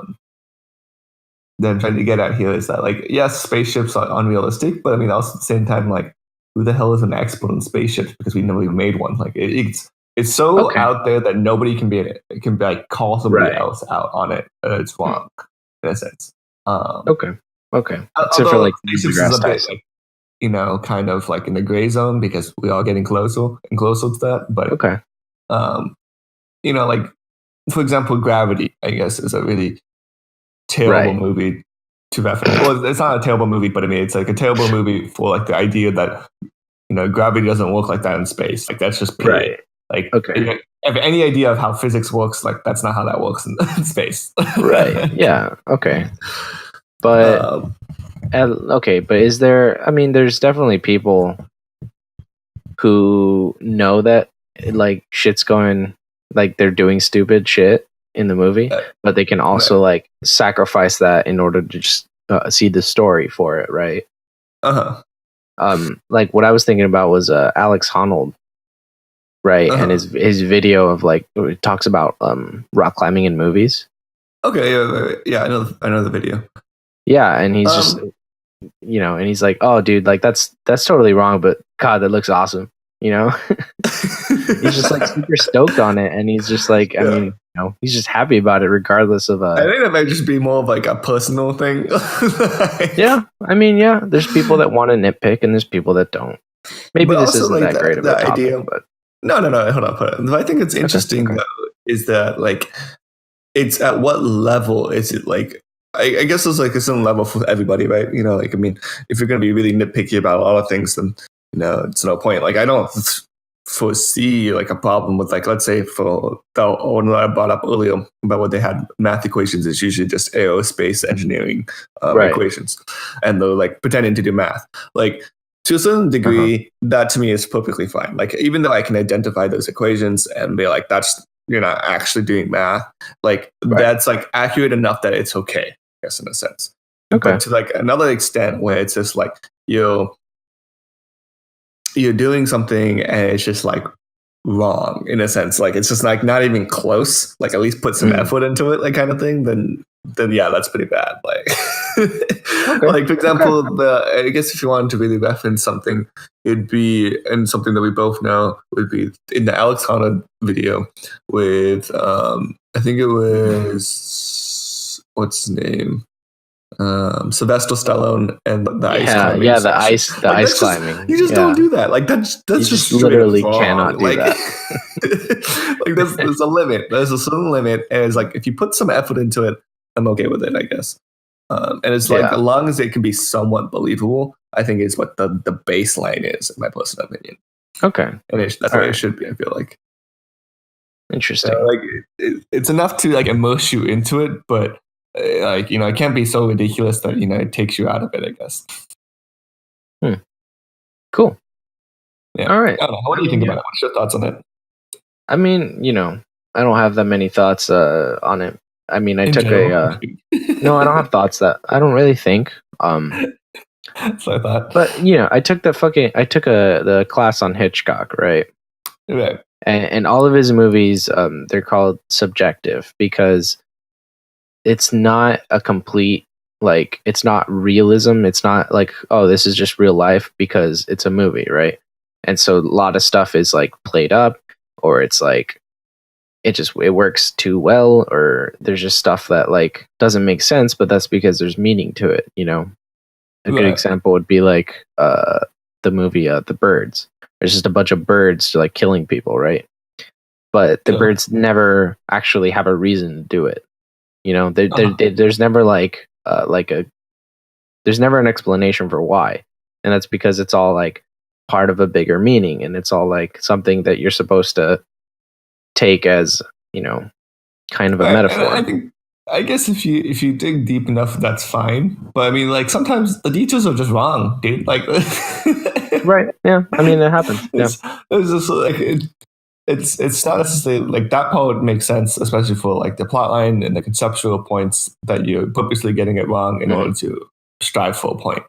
I'm trying to get at here is that, like, yes, spaceships are unrealistic, but I mean, also at the same time, like, who the hell is an expert in spaceships because we never even made one? Like, it's so out there that nobody can be in it. It can be like call somebody else out on it. It's wrong in a sense. Okay. Except for like spaceships is a bit, like, you know, kind of like in the gray zone because we are getting closer and closer to that. But you know, like for example, Gravity, I guess, is a really terrible movie to reference. Well, it's not a terrible movie, but I mean, it's like a terrible movie for like the idea that, you gravity doesn't work like that in space. Like that's just period. Right. Like, Okay. if you have any idea of how physics works, like that's not how that works in space. Right. Yeah. Okay. But Um, okay. But is there? I mean, there's definitely people who know that like shit's going, like they're doing stupid shit in the movie, but they can also like sacrifice that in order to just see the story for it, right? Like what I was thinking about was Alex Honnold, right? And his video of like it talks about rock climbing in movies. Okay, yeah, I know the video. Yeah, and he's just and he's like, "Oh, dude, like that's totally wrong, but God, that looks awesome." He's just like super stoked on it, and he's just like, I mean, he's just happy about it, regardless of. I think that might just be more of like a personal thing. Yeah, I mean, yeah, there's people that want to nitpick, and there's people that don't. Maybe this isn't like that great of a topic, idea. But no, hold on. I think it's interesting though, is that like it's at what level is it like? I guess there's like a certain level for everybody, right? Like I mean, if you're going to be really nitpicky about a lot of things, then it's no point. Like I don't foresee like a problem with like, let's say for the one that I brought up earlier about what they had math equations is usually just aerospace engineering equations, and they're like pretending to do math. Like to a certain degree, that to me is perfectly fine. Like even though I can identify those equations and be like, you're not actually doing math, like that's like accurate enough that it's okay, I guess, in a sense. Okay. But to like another extent where it's just like you're doing something and it's just like wrong in a sense, like it's just like not even close, like at least put some effort into it, like kind of thing, then yeah, that's pretty bad. Like like for example, I guess if you wanted to really reference something, it'd be, and something that we both know would be in the Alex Honnold video with I think it was, what's his name, Sylvester Stallone and the ice climbing. Yeah, the ice climbing. You just don't do that. Like that's just literally wrong. Cannot do like, that. Like there's a limit. There's a certain limit, and it's like if you put some effort into it, I'm okay with it, I guess. And it's like as long as it can be somewhat believable, I think is what the baseline is, in my personal opinion. Okay, and that's the way it should be. I feel like interesting. Like it's enough to like immerse you into it, but like it can't be so ridiculous that it takes you out of it, I guess. Cool. Yeah. All right. I don't know. What do you think about it? What's your thoughts on it? I mean, I don't have that many thoughts on it. I mean, I took no, I don't have thoughts that I don't really think. So I thought, but I took the class on Hitchcock, right? Right. And all of his movies, they're called subjective because it's not a complete, like, it's not realism. It's not like, oh, this is just real life, because it's a movie, right? And so a lot of stuff is like played up, or it's like it works too well, or there's just stuff that like doesn't make sense, but that's because there's meaning to it. A good example would be like the movie The Birds. There's just a bunch of birds like killing people, right? But the birds never actually have a reason to do it. There's never there's never an explanation for why, and that's because it's all like part of a bigger meaning, and it's all like something that you're supposed to take as kind of a metaphor. I guess if you dig deep enough, that's fine. But I mean, like sometimes the details are just wrong, dude. Like, right? Yeah, I mean, it happens. It's just like it's not necessarily like that part makes sense, especially for like the plot line and the conceptual points that you're purposely getting it wrong in order to strive for a point.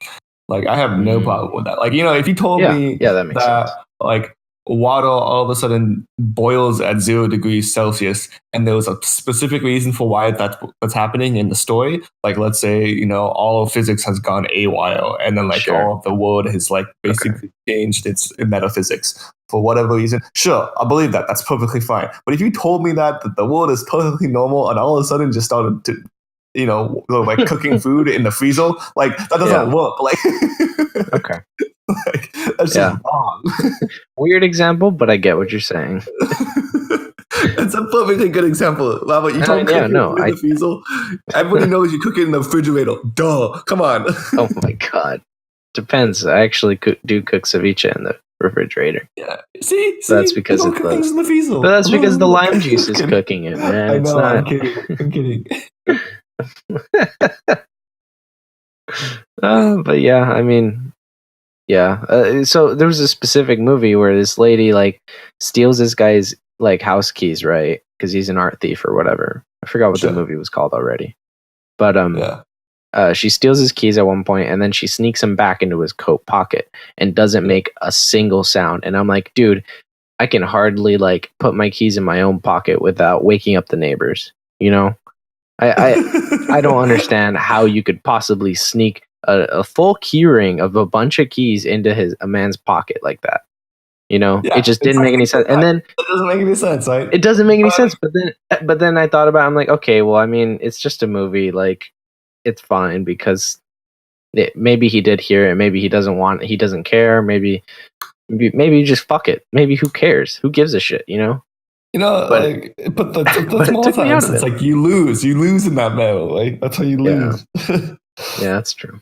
Like, I have no problem with that. Like, if you told me that makes sense. Like water all of a sudden boils at 0 degrees Celsius, and there was a specific reason for why that's happening in the story. Like, let's say, all of physics has gone AWOL, and then like all of the world has like basically changed its metaphysics for whatever reason. Sure, I believe that. That's perfectly fine. But if you told me that the world is perfectly normal and all of a sudden just started to like cooking food in the freezer, like that doesn't work. Like, okay. Like, that's just wrong. Weird example, but I get what you're saying. It's a perfectly good example. Robert, you don't cook it in the freezer. Everybody knows you cook it in the refrigerator. Duh. Come on. Oh my god. Depends. I actually do cook ceviche in the refrigerator. Yeah. See, That's because it all it's cooks in the freezer. But that's because the lime I'm juice is kidding. cooking it, man. I It's know. not. I'm kidding. I'm kidding. But yeah, I mean, yeah. So there was a specific movie where this lady like steals this guy's like house keys, right? Because he's an art thief or whatever. I forgot what the Sure. movie was called already. But Yeah. she steals his keys at one point, and then she sneaks him back into his coat pocket and doesn't make a single sound. And I'm like, dude, I can hardly like put my keys in my own pocket without waking up the neighbors. You know, I don't understand how you could possibly sneak a full key ring of a bunch of keys into a man's pocket like that. You know, Yeah, it just didn't make any sense. And then it doesn't make any sense, right? it doesn't make any sense. But then I thought about it, I'm like, okay, well, I mean, it's just a movie. Like, it's fine because maybe he did hear it. Maybe he doesn't care. Maybe you just fuck it. Maybe who cares? Who gives a shit? You know? You know, But- like, but the but it small took me out times, of it's it. like you lose in that battle. Like that's how you lose. Yeah, that's true.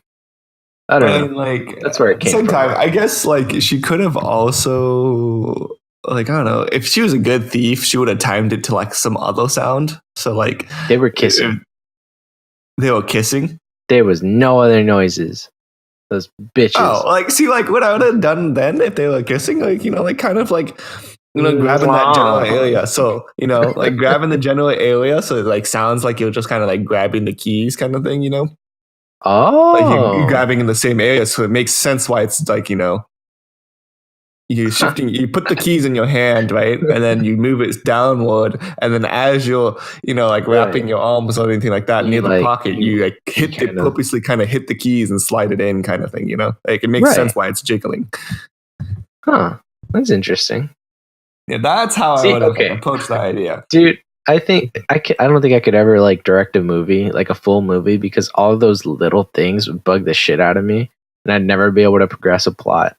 I don't know. And like That's where it at the came same from. time, I guess like she could have also like I don't know if she was a good thief, she would have timed it to like some other sound. So like They were kissing. They were kissing. There was no other noises. Those bitches. Oh, like see, like what I would have done then if they were kissing, like like kind of like grabbing that general area. So like grabbing the general area, so it like sounds like you're just kind of like grabbing the keys, kind of thing. Oh, Like you're grabbing in the same area, so it makes sense why it's like you're shifting. You put the keys in your hand, right, and then you move it downward, and then as you're like wrapping your arms or anything like that You, near the like, pocket, you like purposely kind of hit the keys and slide it in, kind of thing. Like it makes Right. sense why it's jiggling. Huh. That's interesting. Yeah, that's how See, I would have okay. approached the idea. Dude, I think I don't think I could ever like direct a movie, like a full movie, because all of those little things would bug the shit out of me, and I'd never be able to progress a plot.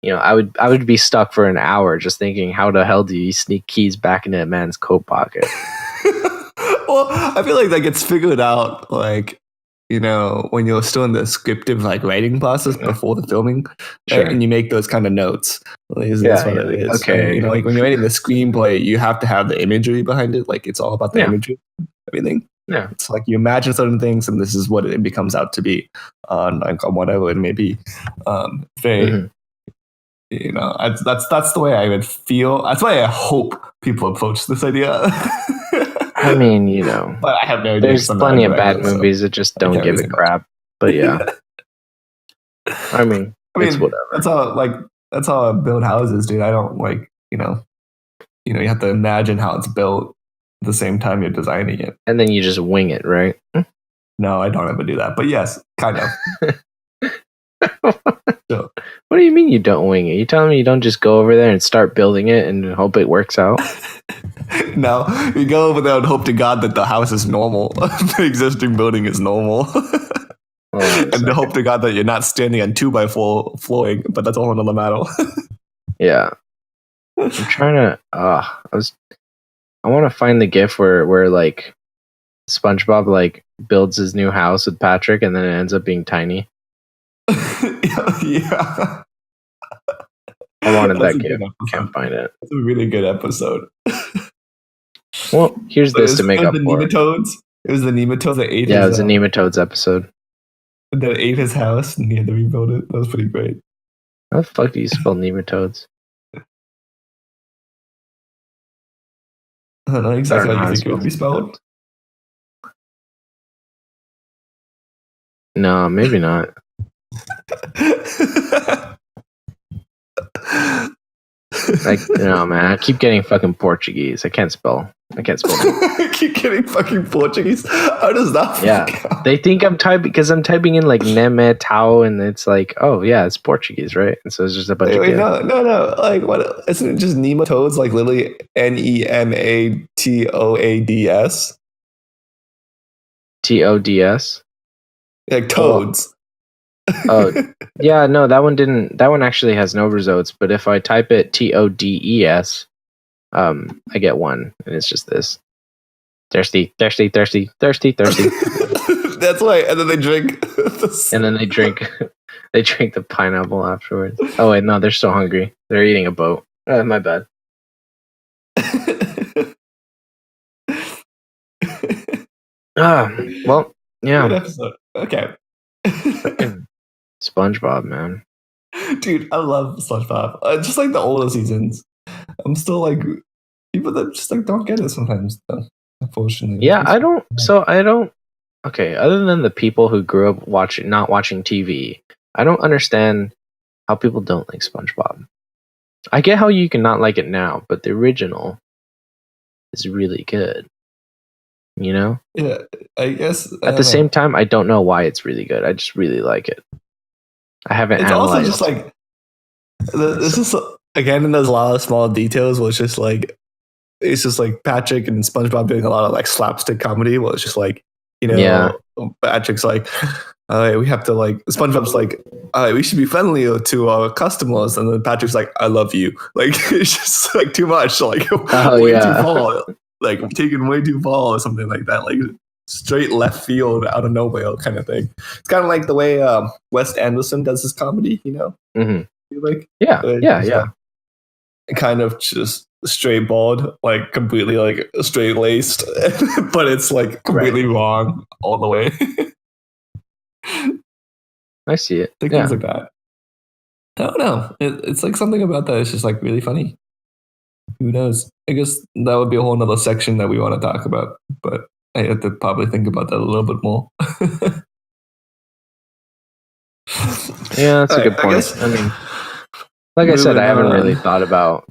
I would be stuck for an hour just thinking, how the hell do you sneak keys back into a man's coat pocket? Well, I feel like that gets figured out, like when you're still in the scriptive like writing process before the filming, Sure. and you make those kind of notes. That's what it is. Okay. Like when you're writing the screenplay, you have to have the imagery behind it. Like it's all about the imagery, everything. Yeah. It's like you imagine certain things, and this is what it becomes out to be on whatever it may be. Very. That's the way I would feel. That's why I hope people approach this idea. I mean, but I have no idea. there's plenty of bad movies that just don't give a crap. But yeah, I mean, it's whatever. That's how I build houses, dude. I don't like you have to imagine how it's built at the same time you're designing it. And then you just wing it, right? No, I don't ever do that. But yes, kind of. So. What do you mean you don't wing it? You telling me you don't just go over there and start building it and hope it works out? No, you go over there and hope to God that the house is normal. The existing building is normal. And to hope to God that you're not standing on 2x4 flooring, but that's all another matter. Yeah. I'm trying to I want to find the gif where like SpongeBob like builds his new house with Patrick and then it ends up being tiny. Yeah. I wanted that gif. Can't find it. It's a really good episode. Well, here's this to make up the for it. nematodes. It was the nematodes that ate. Yeah, it was a nematodes episode. That ate his house and he had to rebuild it. That was pretty great. How the fuck do you spell nematodes? I don't know exactly how you think it would be spelled. No, maybe not. Like, no, man. I keep getting fucking Portuguese. I can't spell. I keep getting fucking Portuguese. How does that? Yeah, they think I'm typing because I'm typing in like Neme Tau, and it's like, oh yeah, it's Portuguese, right? And so it's just a bunch of no. Like, what? Isn't it just nematodes? Like literally NEMATOADS. TODS. Like toads. Oh yeah, no, that one didn't. That one actually has no results. But if I type it TODES, I get one, and it's just this: thirsty, thirsty, thirsty, thirsty, thirsty. That's why. And then they drink. And then they drink They drink the pineapple afterwards. Oh wait, no, they're still hungry. They're eating a boat. My bad. Well, Good yeah. episode. Okay. Freaking SpongeBob, man. Dude, I love SpongeBob. Just like the older seasons. I'm still like people that just like don't get it sometimes. Though, unfortunately. Yeah, I don't. So I don't. Okay, other than the people who grew up not watching TV, I don't understand how people don't like SpongeBob. I get how you can not like it now, but the original is really good. You know? Yeah, I guess. At the same time, I don't know why it's really good. I just really like it. I haven't It's also analyzed. just like this is again, and there's a lot of small details where it's just like Patrick and SpongeBob doing a lot of like slapstick comedy. Where it's just like Patrick's like, all right, we have to like SpongeBob's like, all right, we should be friendly to our customers, and then Patrick's like, I love you. Like it's just like too much, like way too far, like taken way too far or something like that, like straight left field out of nowhere kind of thing. It's kind of like the way Wes Anderson does his comedy, you know? Mm-hmm. Like yeah. Kind of just straight bald, like completely like straight laced, but it's like completely wrong all the way. I see it. Like things like that. I don't know. It's like something about that is just like really funny. Who knows? I guess that would be a whole nother section that we want to talk about, but I have to probably think about that a little bit more. Yeah, that's a good point. I mean, like I said, I haven't really thought about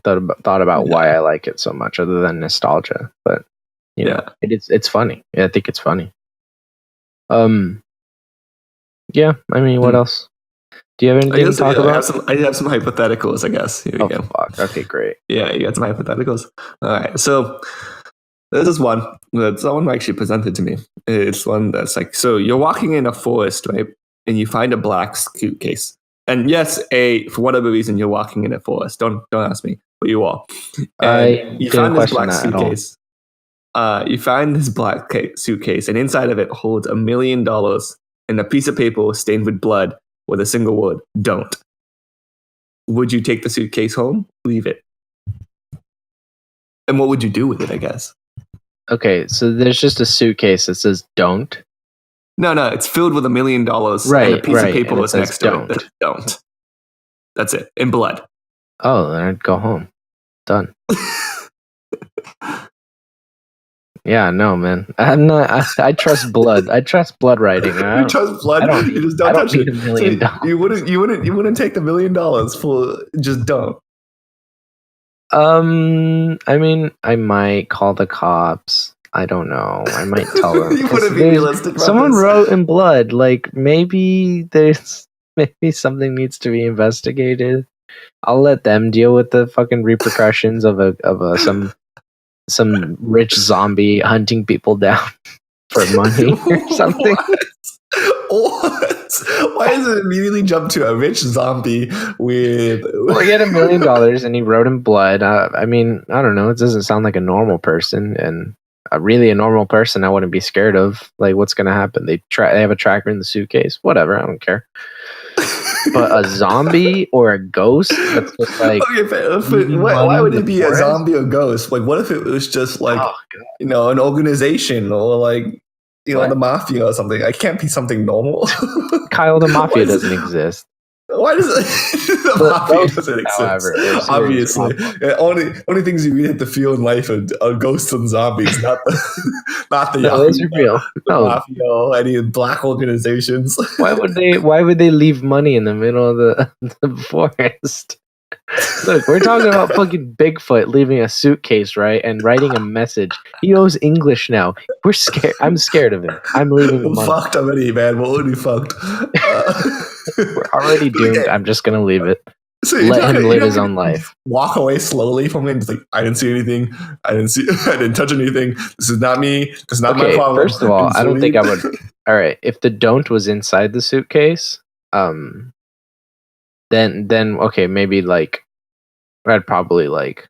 why I like it so much, other than nostalgia. But you know, it's funny. Yeah, I think it's funny. Yeah. I mean, what else? Do you have anything to talk about? I have some hypotheticals, I guess. Here we go. Fuck. Okay, great. Yeah, you got some hypotheticals. All right. So this is one that someone actually presented to me. It's one that's like, so you're walking in a forest, right? And you find a black suitcase. And yes, for whatever reason, you're walking in a forest. Don't ask me, but you are. And you find this black suitcase. You find this black suitcase, and inside of it holds $1 million and a piece of paper stained with blood with a single word: "Don't." Would you take the suitcase home? Leave it? And what would you do with it? I guess. Okay, so there's just a suitcase that says "Don't." No, it's filled with $1 million. Right, and a piece of paper was next to don't. it. Don't. That's it. In blood. Oh, then I'd go home. Done. Yeah, no, man. I'm not. I trust blood. I trust blood writing. You trust blood. You just don't touch it. $1 million. So you wouldn't take the $1 million for just don't. I mean, I might call the cops. I don't know. I might tell them. You wouldn't be realistic about someone this. wrote in blood. Like maybe something needs to be investigated. I'll let them deal with the fucking repercussions of some rich zombie hunting people down for money or something. What? Why does it immediately jump to a rich zombie with? Well, he had $1 million and he wrote in blood. I mean, I don't know. It doesn't sound like a normal person, and really a normal person I wouldn't be scared of. Like, what's gonna happen? They have a tracker in the suitcase. Whatever, I don't care. But a zombie or a ghost that's just like, okay, why would it be a zombie or ghost? Like, what if it was just like, an organization or like, the mafia or something? It can't be something normal. Kyle, the mafia doesn't exist. Why does the mafia doesn't exist? However, obviously, only things you really have to feel in life are ghosts and zombies, not the those are real. Mafia or any black organizations. Why would they leave money in the middle of the forest? Look, we're talking about fucking Bigfoot leaving a suitcase, right, and writing a message. He knows English now. We're scared. I'm scared of him. I'm leaving the money. Fucked already, man. We're already fucked. We're already doomed. Okay. I'm just gonna leave it. So let him live his own life. Walk away slowly from him. Just like, I didn't see anything. I didn't touch anything. This is not me. This is not my problem. First of all, I don't think I would. All right, if the don't was inside the suitcase, then okay, maybe like I'd probably like.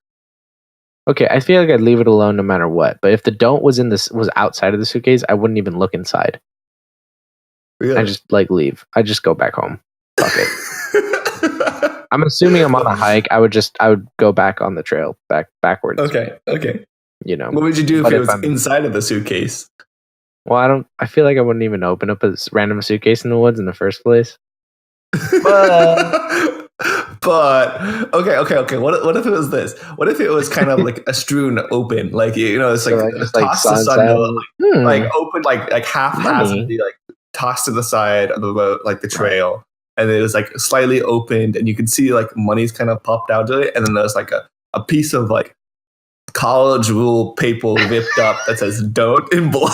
Okay, I feel like I'd leave it alone no matter what. But if the don't was outside of the suitcase, I wouldn't even look inside. Really? I just like leave. I just go back home. Fuck it. I'm assuming I'm on a hike. I would go back on the trail, backwards. Okay. You know. What would you do But if it if was I'm- inside of the suitcase? Well, I feel like I wouldn't even open up a random suitcase in the woods in the first place. But okay. What if it was this? What if it was kind of like a strewn open, like it's like, So I just like tossed to the saw side, inside, like open, like haphazardly, like tossed to the side of the road, like the trail, and it was like slightly opened, and you could see like money's kind of popped out of it, and then there's like a piece of like college rule paper ripped up that says "Don't" in blood.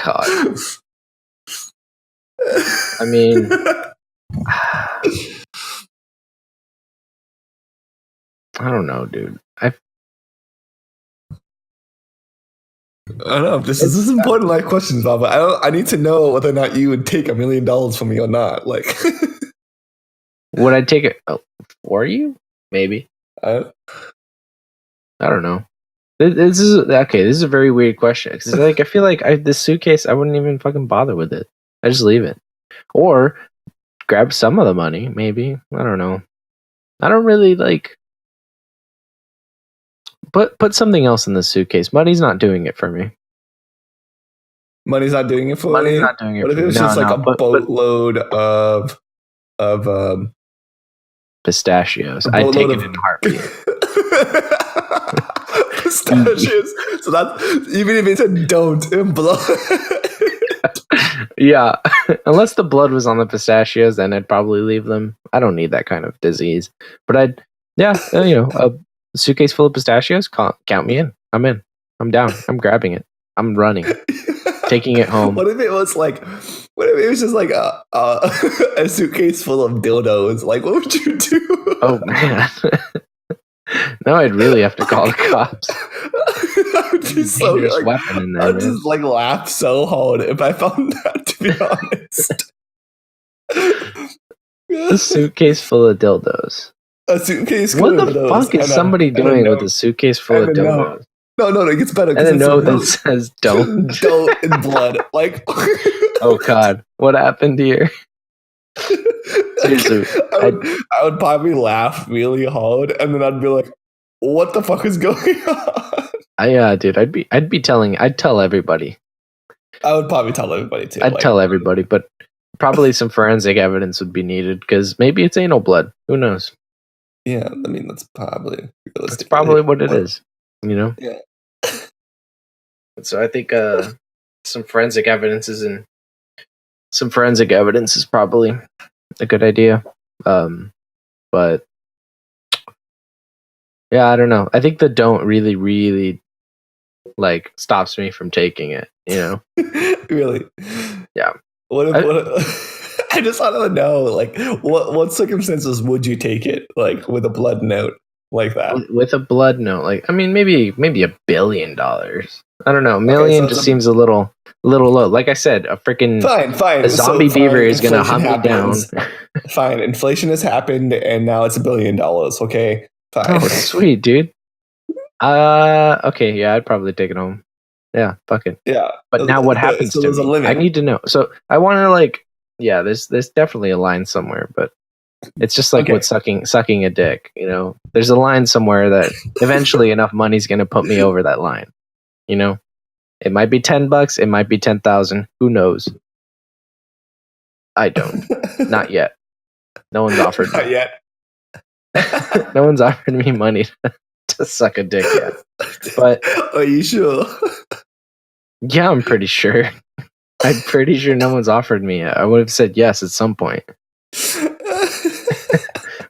God. I mean, I don't know, dude. I don't know. This is important life questions, Bob. I need to know whether or not you would take $1 million from me or not. Like, would I take it for you? Maybe. I don't know. This is okay. This is a very weird question because like I feel like this suitcase, I wouldn't even fucking bother with it. I just leave it, or grab some of the money. Maybe, I don't know. I don't really like. Put something else in the suitcase. Money's not doing it for me. Money's not doing it for Money's me. not doing it. What if for it was me? just like a but boatload of pistachios? I'd take it in a heartbeat. pistachios. So that's even if it's a don't in blood. Yeah, unless the blood was on the pistachios, then I'd probably leave them. I don't need that kind of disease. But a suitcase full of pistachios, count me in. I'm in. I'm down. I'm grabbing it. I'm running, taking it home. What if it was just like a suitcase full of dildos? Like, what would you do? Oh man. No, I'd really have to call the cops. I would be so like, weapon in there, I'd just like laugh so hard if I found that, to be honest. A suitcase full of dildos. A suitcase What full the of dildos. fuck is somebody doing with a suitcase full of dildos? No, it gets better. And a note that says don't. Don't in blood. Like, oh god, what happened here? Seriously, I would probably laugh really hard, and then I'd be like, "What the fuck is going on?" Dude, I'd tell everybody. I would probably tell everybody too. I'd tell everybody, but probably some forensic evidence would be needed because maybe it's anal blood. Who knows? Yeah, I mean that's probably realistic. That's probably what it is. You know? Yeah. So I think some forensic evidence is probably a good idea. But yeah, I don't know. I think the don't really like stops me from taking it, you know? Really? Yeah. What I just want to know, like, what circumstances would you take it, like, with a blood note like that? With a blood note, like, I mean, maybe $1 billion. I don't know. $1 million just seems a little low. Like I said, a freaking fine. A zombie beaver is gonna hunt me down. Fine, inflation has happened, and now it's $1 billion. Okay, fine. Oh, sweet, dude. Okay, yeah, I'd probably take it home. Yeah, fuck it. Yeah. But now what happens to there's a me? limit. I need to know. So I want to like, yeah, there's definitely a line somewhere, but it's just like with sucking a dick, you know. There's a line somewhere that eventually enough money's gonna put me over that line. You know, it might be $10, it might be 10,000. Who knows? I don't. Not yet. No one's offered. Not yet. No one's offered me money to suck a dick yet. But are you sure? Yeah, I'm pretty sure. I'm pretty sure no one's offered me yet. I would have said yes at some point.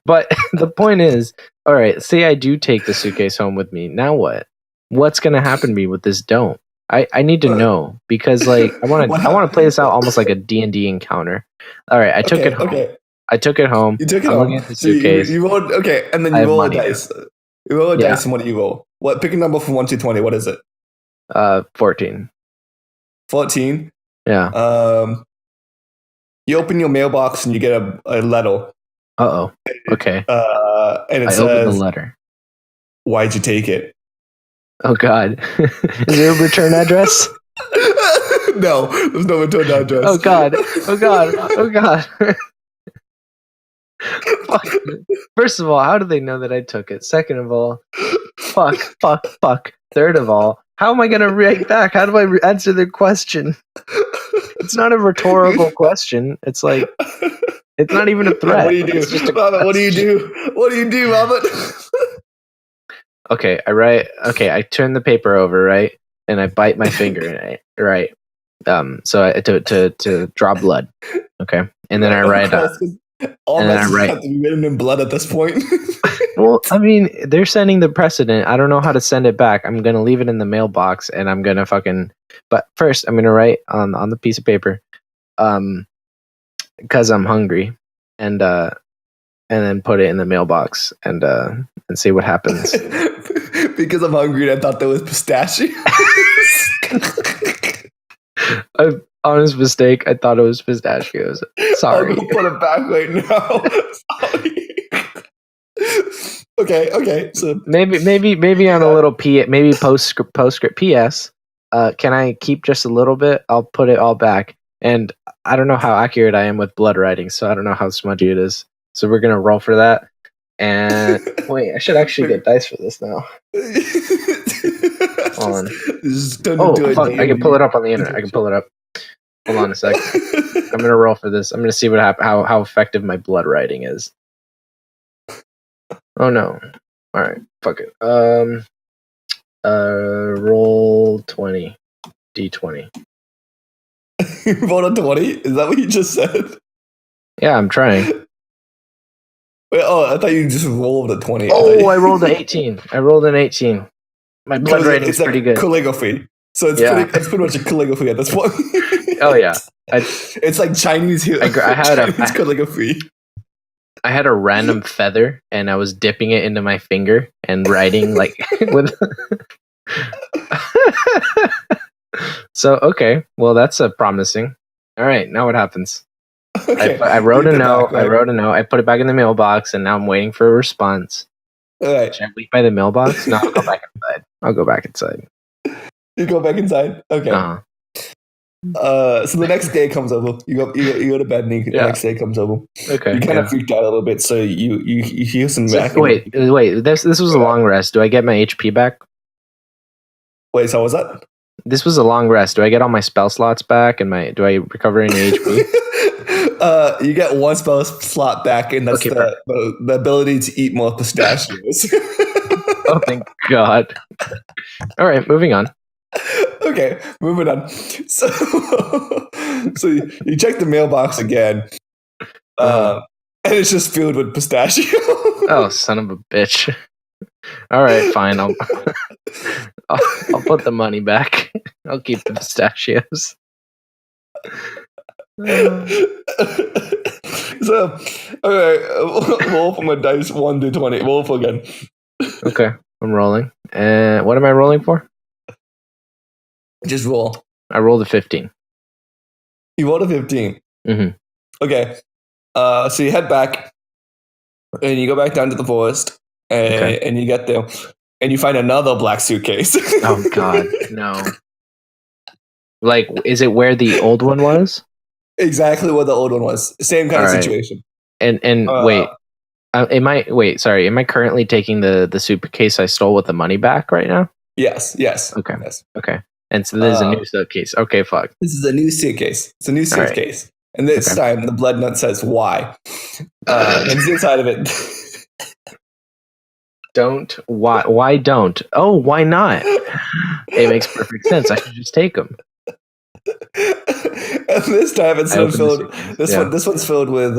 But the point is, all right, say I do take the suitcase home with me. Now what? What's going to happen to me with this don't? I need to know because like I want to play this out almost like a D&D encounter. All right, I took it home. Okay. I took it home. You took it I'm home. looking at the suitcase. You rolled, okay, and then you roll a dice. You roll a dice, and what do you roll? What? Pick a number from 1 to 20. What is it? 14. 14. Yeah. You open your mailbox and you get a letter. Uh-oh. Okay. And it I says, opened the letter. Why'd you take it? Oh God. Is there a return address? No, there's no return address. Oh god. Oh god. Oh god. Fuck. First of all, how do they know that I took it? Second of all, fuck. Third of all, how am I gonna write back? How do I answer their question? It's not a rhetorical question. It's like it's not even a threat. What do you do, It's just a Robert? What do you question. do? What do you do, Robert? Okay, I write. Okay, I turn the paper over, right, and I bite my finger in it, right. So I to draw blood. Okay, and then I write. All and then I messages write. have to be written in blood at this point. Well, I mean, they're sending the precedent. I don't know how to send it back. I'm gonna leave it in the mailbox, and I'm gonna fucking. But first, I'm gonna write on the piece of paper, because I'm hungry, and then put it in the mailbox, and see what happens. Because I'm hungry and I thought there was pistachios. Honest mistake. I thought it was pistachios. Sorry. I'll go put it back right now. Sorry. Okay. So maybe on a little maybe postscript PS. Can I keep just a little bit? I'll put it all back. And I don't know how accurate I am with blood writing, so I don't know how smudgy it is. So we're gonna roll for that. And wait, I should actually get dice for this now. Hold on. Oh fuck! I can pull it up on the internet. I can pull it up. Hold on a second. I'm gonna roll for this. I'm gonna see what how effective my blood writing is. Oh no! All right, fuck it. Roll 20, D20. You rolled a 20? Is that what you just said? Yeah, I'm trying. Wait, I thought you just rolled a 20. Oh, I rolled an 18. I rolled an 18. My blood rating's pretty good. Calligraphy. So it's pretty much a calligraphy at this point. Oh yeah, it's like Chinese. I had Chinese calligraphy. I had a random feather, and I was dipping it into my finger and writing like with. So okay, well that's promising. All right, now what happens? Okay. I wrote a note. Back, right? I put it back in the mailbox, and now I'm waiting for a response. All right. Should I leave by the mailbox? No, I'll go back inside. I'll go back inside. You go back inside. Okay. Uh-huh. So the next day comes over. You go to bed, and the next day comes over. Okay. You kind of freaked out a little bit, so you hear some. Wait. This was a long rest. Do I get my HP back? Wait. So was that? This was a long rest. Do I get all my spell slots back? And do I recover any HP? You get one spell slot back, and that's the ability to eat more pistachios. Oh, thank God. All right, moving on. Okay, moving on. So you check the mailbox again, and it's just filled with pistachio. Oh, son of a bitch. All right, fine. I'll put the money back. I'll keep the pistachios. So, okay, roll for my dice 1 to 20. Roll for again. Okay, I'm rolling. And what am I rolling for? Just roll. I rolled a 15. You rolled a 15. Mm-hmm. Okay. So you head back, and you go back down to the forest, and you get there, and you find another black suitcase. Oh God, no! Like, is it where the old one was? Exactly where the old one was. Same kind of situation. And wait, am I currently taking the suitcase I stole with the money back right now? Yes. Okay. Yes. Okay. And so this is a new suitcase. Okay, fuck. This is a new suitcase. It's a new suitcase. Right. And this time the blood nut says why. And inside of it. Why don't? Oh, why not? It makes perfect sense. I should just take them. And this time it's filled. This one's filled with.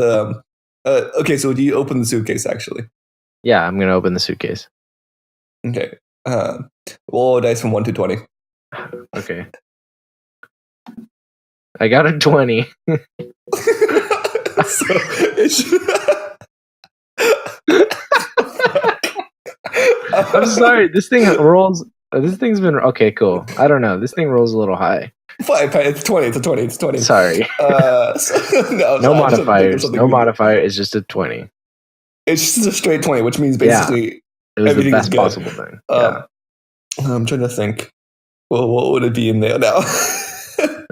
Okay, so do you open the suitcase actually? Yeah, I'm gonna open the suitcase. Okay. Roll dice from 1 to 20. Okay. I got a 20. I'm sorry. This thing rolls. This thing's been okay. Cool. I don't know. This thing rolls a little high. Fine. It's 20. It's 20. Sorry. No modifiers. No modifier. It's just a 20. It's just a straight 20, which means basically it was the best possible thing. I'm trying to think. Well, what would it be in there now?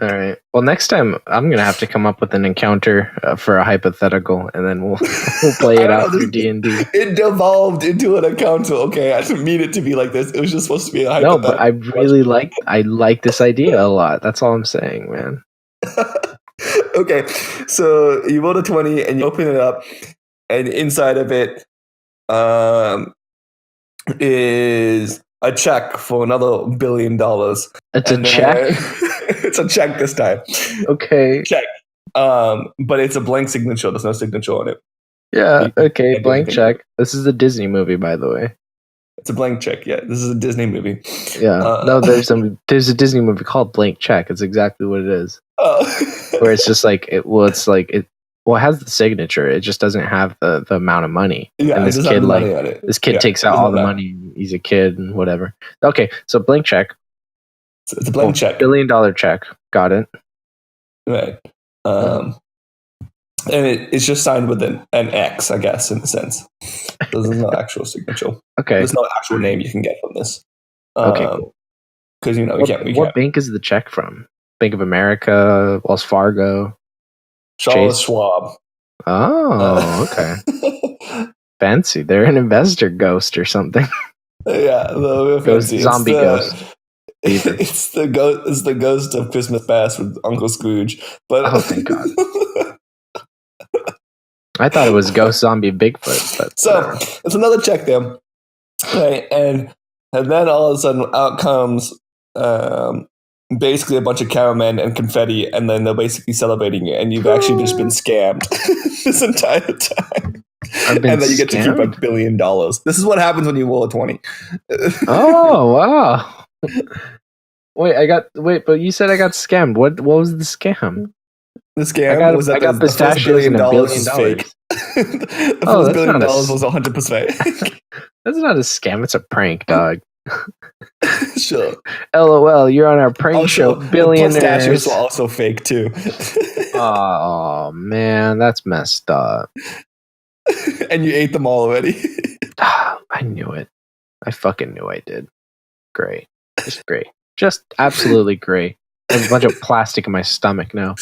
All right. Well, next time I'm gonna have to come up with an encounter for a hypothetical, and then we'll play it out through D&D. It devolved into an encounter. Okay, I didn't mean it to be like this. It was just supposed to be a No, hypothetical. but I like this idea a lot. That's all I'm saying, man. Okay, so you roll a 20 and you open it up, and inside of it is a check for another $1 billion. It's a check. It's a check this time. Okay. Check. But it's a blank signature. There's no signature on it. Yeah. Okay. can't do Blank anything. check. This is a Disney movie, by the way. It's a blank check. Yeah, this is a Disney movie. Yeah. No, there's a Disney movie called Blank Check. It's exactly what it is. Where it's just like it has the signature. It just doesn't have the amount of money. Yeah, and it doesn't have the money on it. this kid Yeah, takes out there's all no the that. money. He's a kid and whatever. Okay, so blank check. So it's a blank check. $1 billion check. Got it. Right. And it's just signed with an X, I guess, in a sense. There's no actual signature. Okay. There's no actual name you can get from this. Okay, cool. Because, we can't. What bank is the check from? Bank of America, Wells Fargo. Charles Chase? Schwab. Oh, okay. Fancy. They're an investor ghost or something. Yeah, the Ghost, zombie ghost. Beavers. It's the ghost. It's the ghost of Christmas Past with Uncle Scrooge. But Oh, thank God. I thought it was Ghost Zombie Bigfoot, but so whatever. it's another check there, right? And then all of a sudden out comes basically a bunch of cameramen and confetti, and then they're basically celebrating it, and you've actually just been scammed this entire time. I've been And then you get to keep scammed? $1 billion. This is what happens when you roll a 20. Oh wow! Wait, but you said I got scammed. What was the scam? The scam was that I got the first $1 pistachios billion and $1 billion. is fake. The Oh, first $1 that's billion not a was 100% fake. That's not a scam. It's a prank, dog. Sure. LOL, you're on our prank Also, show, the billionaires. pistachios were also fake too. Oh man, that's messed up. And you ate them all already. I knew it. I fucking knew I did. Great. Just great. Just absolutely great. There's a bunch of plastic in my stomach now.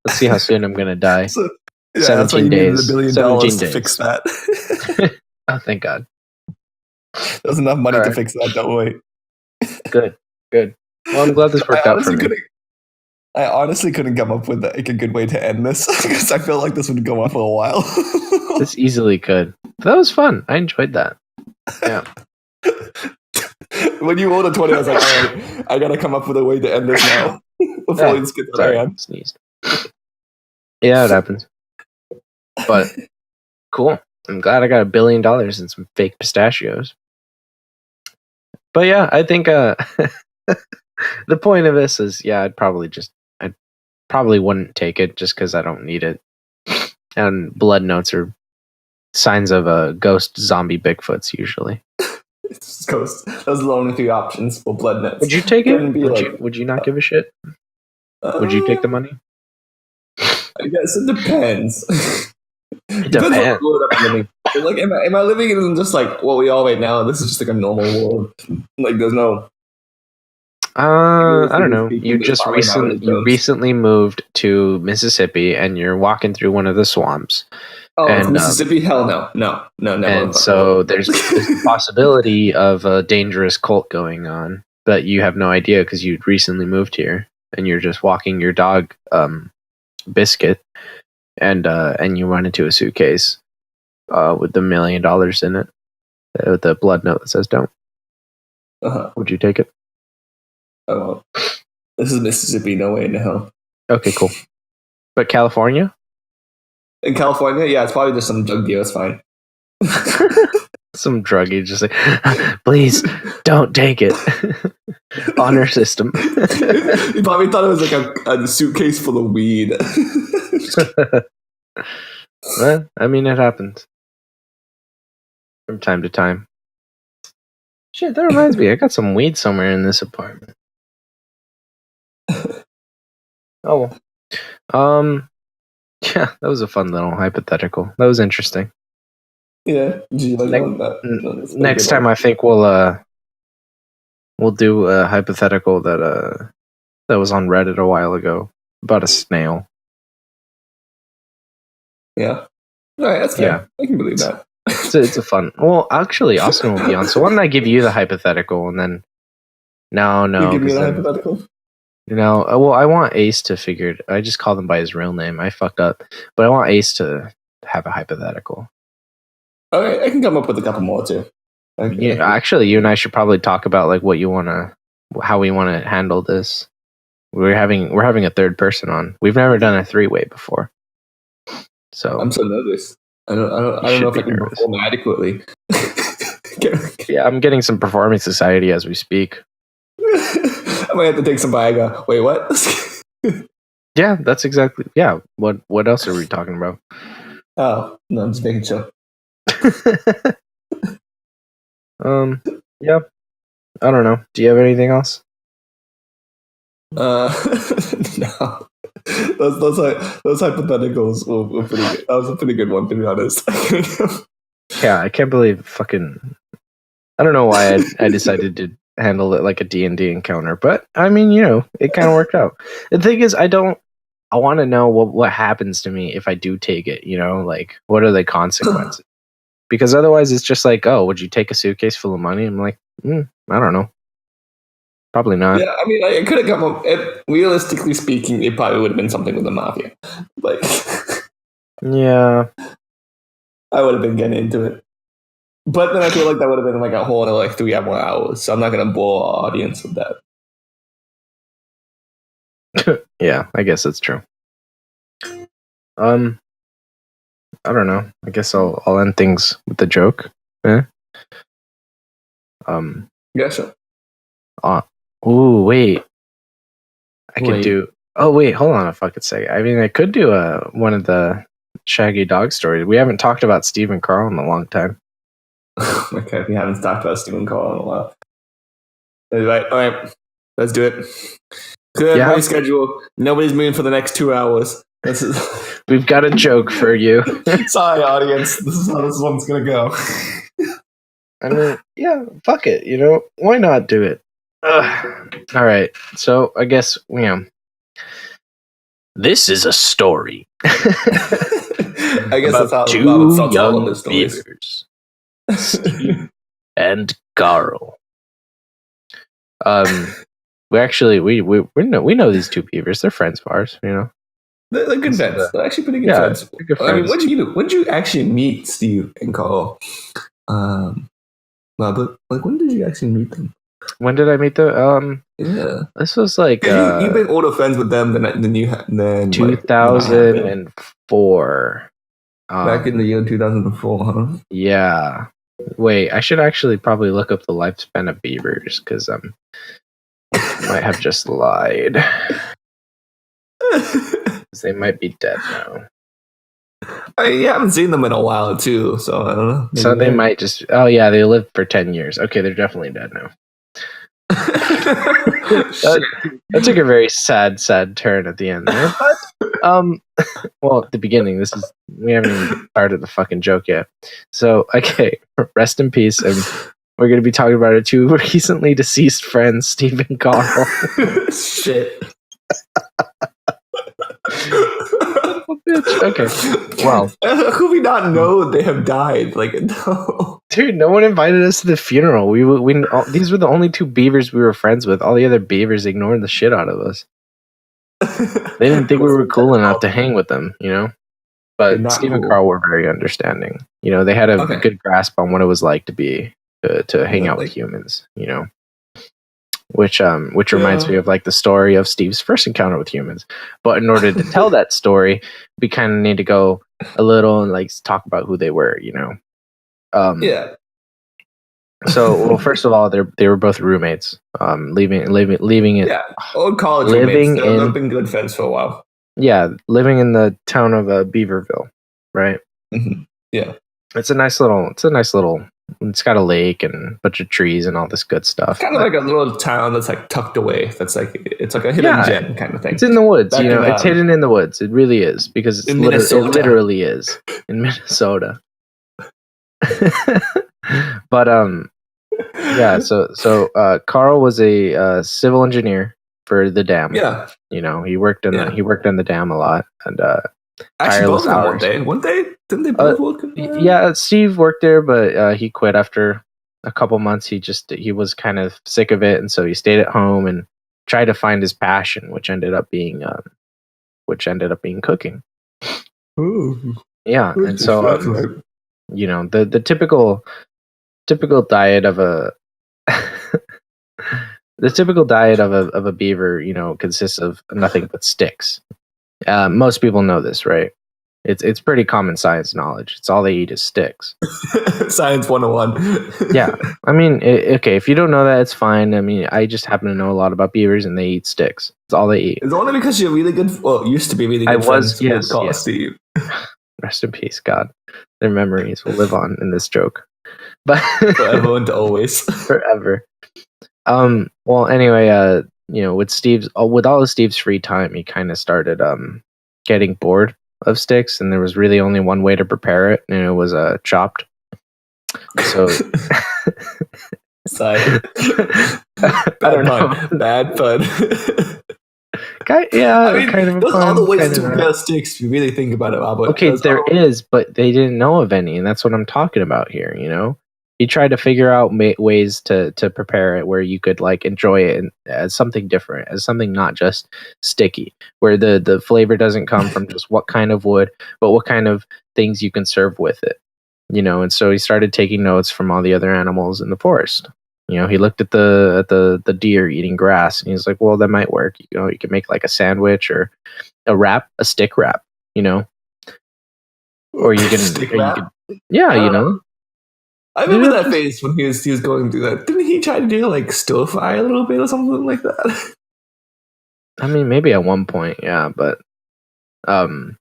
Let's see how soon I'm gonna die. So, yeah, 17 that's why you needed days. $1 billion 17 to days. fix that. Oh, thank God. There's enough money All to right. fix that. Don't wait. Good. Well, I'm glad this worked out for me. I honestly couldn't come up with a good way to end this because I feel like this would go on for a while. This easily could. But that was fun. I enjoyed that. Yeah. When you rolled a 20, I was like, all right, I gotta come up with a way to end this now before Yeah, we just get to the Sorry, end. sneezed. Yeah, it happens. But cool. I'm glad I got $1 billion and some fake pistachios. But yeah, I think the point of this is, yeah, I probably wouldn't take it just because I don't need it. And blood notes are signs of a ghost zombie Bigfoots usually. It's just ghost. Those are the only 3 options for blood nets. Would you take it? Couldn't be Would you not give a shit? Would you take the money? I guess it depends. It Depends on depends. the world I'm living. Like, am I living in just like what we are right now? This is just like a normal world. Like, there's no. I don't know. You They just probably know it goes. recently moved to Mississippi, and you're walking through one of the swamps. Oh, it's And, Mississippi? Hell no, never. And so there's the possibility of a dangerous cult going on, but you have no idea because you recently moved here, and you're just walking your dog, Biscuit, and you run into a suitcase with the $1 million in it, with the blood note that says "Don't." Uh-huh. Would you take it? Oh, this is Mississippi. No way in the hell. Okay, cool. But California? In California, yeah, it's probably just some drug deal. It's fine. Some druggie just like, please don't take it. Honor system. You probably thought it was like a suitcase full of weed. Well, I mean, it happens from time to time. Shit, that reminds me. I got some weed somewhere in this apartment. Oh, well. Yeah, that was a fun little hypothetical. That was interesting. Yeah. Did you like that? Next time, I think we'll do a hypothetical that that was on Reddit a while ago about a snail. Yeah. All right, that's fair. Yeah. I can believe that. It's a fun. Well, actually, Austin will be on. So why don't I give you the hypothetical and then? No, You give me 'cause the then- hypothetical. well, I want Ace to figure it. I just called him by his real name. I fucked up, but I want Ace to have a hypothetical. All right, I can come up with a couple more too. Okay. Yeah, actually, you and I should probably talk about like how we want to handle this. We're having a third person on. We've never done a 3-way before, so I'm so nervous. I don't should know if be I can nervous. perform adequately. yeah, I'm getting some performance anxiety as we speak. I might have to take some Viagra. Wait, what? Yeah, that's exactly. Yeah, what else are we talking about? Oh no, I'm just making sure. Yeah, I don't know. Do you have anything else? No. Those hypotheticals were pretty good. That was a pretty good one, to be honest. Yeah, I can't believe fucking. I don't know why I decided to handle it like a D&D encounter, but I mean, it kind of worked out. The thing is, I want to know what happens to me if I do take it. Like what are the consequences? Because otherwise, it's just like, oh, would you take a suitcase full of money? I'm like, I don't know. Probably not. Yeah, I mean, it could have come up. Realistically speaking, it probably would have been something with the mafia. Like, yeah, I would have been getting into it. But then I feel like that would have been like a whole other like 3 more hours. So I'm not gonna bore our audience with that. yeah, I guess that's true. I don't know. I guess I'll end things with the joke. Yeah, sure. Ooh, wait. I could do. Oh wait, hold on a fucking second. I mean, I could do one of the Shaggy Dog stories. We haven't talked about Steve and Carl in a long time. Okay, we haven't talked about Stephen Cole in a while. All right, let's do it. Good schedule. Nobody's moving for the next 2 hours. We've got a joke for you. Sorry, audience. This is how this one's gonna go. I mean, yeah, fuck it. Why not do it? Ugh. All right. So I guess this is a story. I guess about that's how two Robert starts all of young his stories. beavers, Steve and Carl. We actually we know these two beavers. They're friends of ours. They're good friends. They're actually pretty good Yeah, friends. they're good I mean, friends. when did you actually meet Steve and Carl? But like, when did you actually meet them? When did I meet them? Yeah, This was like you've been older friends with them than you than 2004. Back in the year 2004, huh? Yeah. Wait, I should actually probably look up the lifespan of beavers because might have just lied. 'Cause they might be dead now. I haven't seen them in a while too, so I don't know. So they might just. Oh yeah, they lived for 10 years. Okay, they're definitely dead now. That took a very sad turn at the end there. But well, at the beginning, we haven't even started the fucking joke yet. So okay, rest in peace, and we're gonna be talking about our two recently deceased friends, Steve and Carl. Shit. Okay. Wow. Who we not know they have died? Like, no. Dude, no one invited us to the funeral. These were the only two beavers we were friends with. All the other beavers ignored the shit out of us. They didn't think we were cool enough to hang with them, But Steve and Carl were very understanding. They had a good grasp on what it was like to be to hang out with humans. Which reminds me of like the story of Steve's first encounter with humans. But in order to tell that story, we kind of need to go a little and like talk about who they were. Yeah. So, well, first of all, they were both roommates. Leaving it. Yeah, old college roommates. They've been good friends for a while. Yeah, living in the town of Beaverville, right? Mm-hmm. Yeah, it's a nice little. It's got a lake and a bunch of trees and all this good stuff. It's kind of like a little town that's like tucked away. It's like a hidden gem kind of thing. It's in the woods, it's hidden in the woods. It really is because it literally is in Minnesota. But yeah, so Carl was a civil engineer for the dam. Yeah. He worked in the dam a lot, and Actually, both tireless of them hours. one day? Didn't they both work? Yeah, Steve worked there, but he quit after a couple months. He was kind of sick of it, and so he stayed at home and tried to find his passion, which ended up being cooking. Ooh. Yeah, and so the typical diet of a the typical diet of a beaver, consists of nothing but sticks. Most people know this, right? It's pretty common science knowledge. It's all they eat is sticks. Science 101. Yeah, I mean, okay, if you don't know that, it's fine. I mean, I just happen to know a lot about beavers, and they eat sticks. It's all they eat. It's only because you're really good. Well, used to be really good friends with Carl Steve. Rest in peace, God. Their memories will live on in this joke, but forever and always, forever. Well, anyway, with all of Steve's free time, he kind of started getting bored of sticks, and there was really only one way to prepare it, and it was chopped. So, sorry, bad pun. Kind of. Those are the ways to prepare sticks. If you really think about it, Robert. Okay, there is, but they didn't know of any, and that's what I'm talking about here. He tried to figure out ways to prepare it where you could enjoy it as something different, as something not just sticky, where the flavor doesn't come from just what kind of wood, but what kind of things you can serve with it. And so he started taking notes from all the other animals in the forest. He looked at the deer eating grass, and he's like, "Well, that might work. You can make a sandwich or a stick wrap. Or you can, yeah, I remember that phase when he was going through that. Didn't he try to do stir fry a little bit or something like that? I mean, maybe at one point, yeah, but humble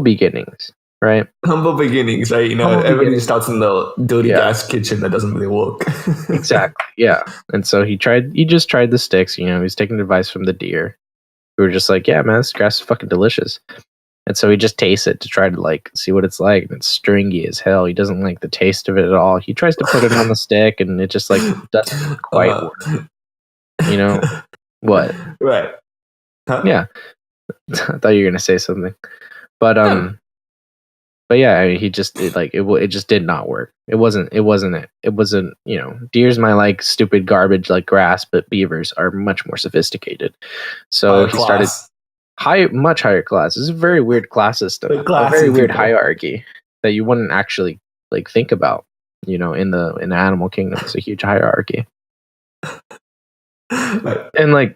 beginnings, right? Humble beginnings, right? Everybody starts in the dirty gas kitchen that doesn't really work. Exactly, yeah. And so he just tried the sticks. He's taking advice from the deer, who were just like, "Yeah, man, this grass is fucking delicious." And so he just tastes it to try to see what it's like. And it's stringy as hell. He doesn't like the taste of it at all. He tries to put it on the stick, and it just doesn't quite work. What? Right. Huh? Yeah. I thought you were gonna say something, but yeah, I mean, he just it just did not work. It wasn't it. Deers might like stupid garbage like grass, but beavers are much more sophisticated. So he started. Much higher class. It's a very weird class system. A very weird hierarchy that you wouldn't actually think about. In the animal kingdom, it's a huge hierarchy. Right. And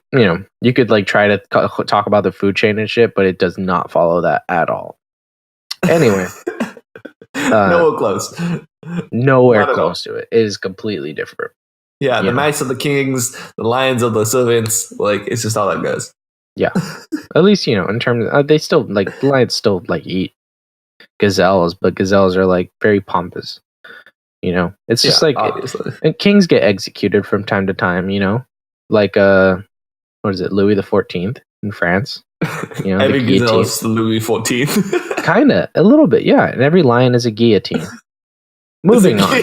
you could try to talk about the food chain and shit, but it does not follow that at all. Anyway, nowhere close. Nowhere close to it. It is completely different. Yeah, the mice are the kings, the lions are the servants. It's just how that goes. Yeah, at least in terms of, they still lions still eat gazelles, but gazelles are very pompous. It's just obviously. And kings get executed from time to time. What is it, Louis XIV in France? Every gazelle is Louis XIV. Kinda, a little bit, yeah. And every lion is a guillotine. Moving on.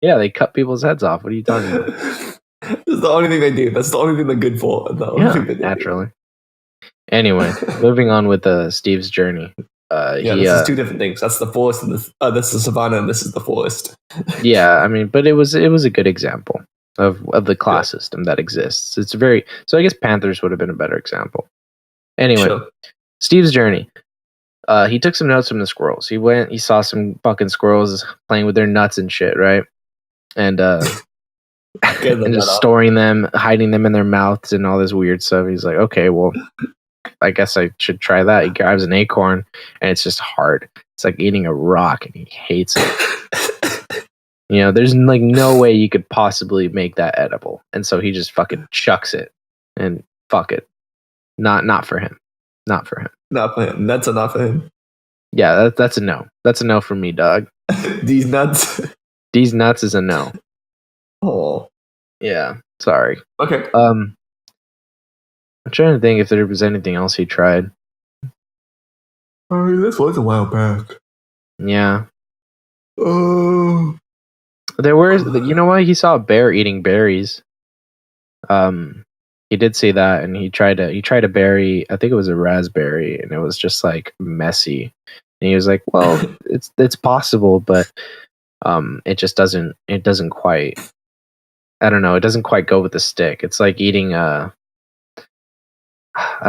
Yeah, they cut people's heads off. What are you talking about? That's the only thing they do. That's the only thing they're good for. Naturally. Anyway, moving on with Steve's journey. This is two different things. That's the forest, and this is the savannah, and this is the forest. Yeah, I mean, but it was a good example of the class system that exists. It's very so. I guess panthers would have been a better example. Anyway, Steve's journey. He took some notes from the squirrels. He saw some fucking squirrels playing with their nuts and shit, right? And and just storing them, hiding them in their mouths and all this weird stuff. He's like, okay, well, I guess I should try that. He grabs an acorn, and it's just hard. It's like eating a rock, and he hates it. There's no way you could possibly make that edible. And so he just fucking chucks it, and fuck it. Not for him. Not for him. Not for him. That's enough for him. Yeah, that's a no. That's a no for me, dog. These nuts. These nuts is a no. Oh. Yeah. Sorry. Okay. I'm trying to think if there was anything else he tried. This was a while back. Yeah. Oh. There were, you know why he saw a bear eating berries. He did see that, and he tried a berry. I think it was a raspberry, and it was just like messy. And he was like, "Well, it's possible, but it just doesn't quite. I don't know. It doesn't quite go with the stick. It's like eating I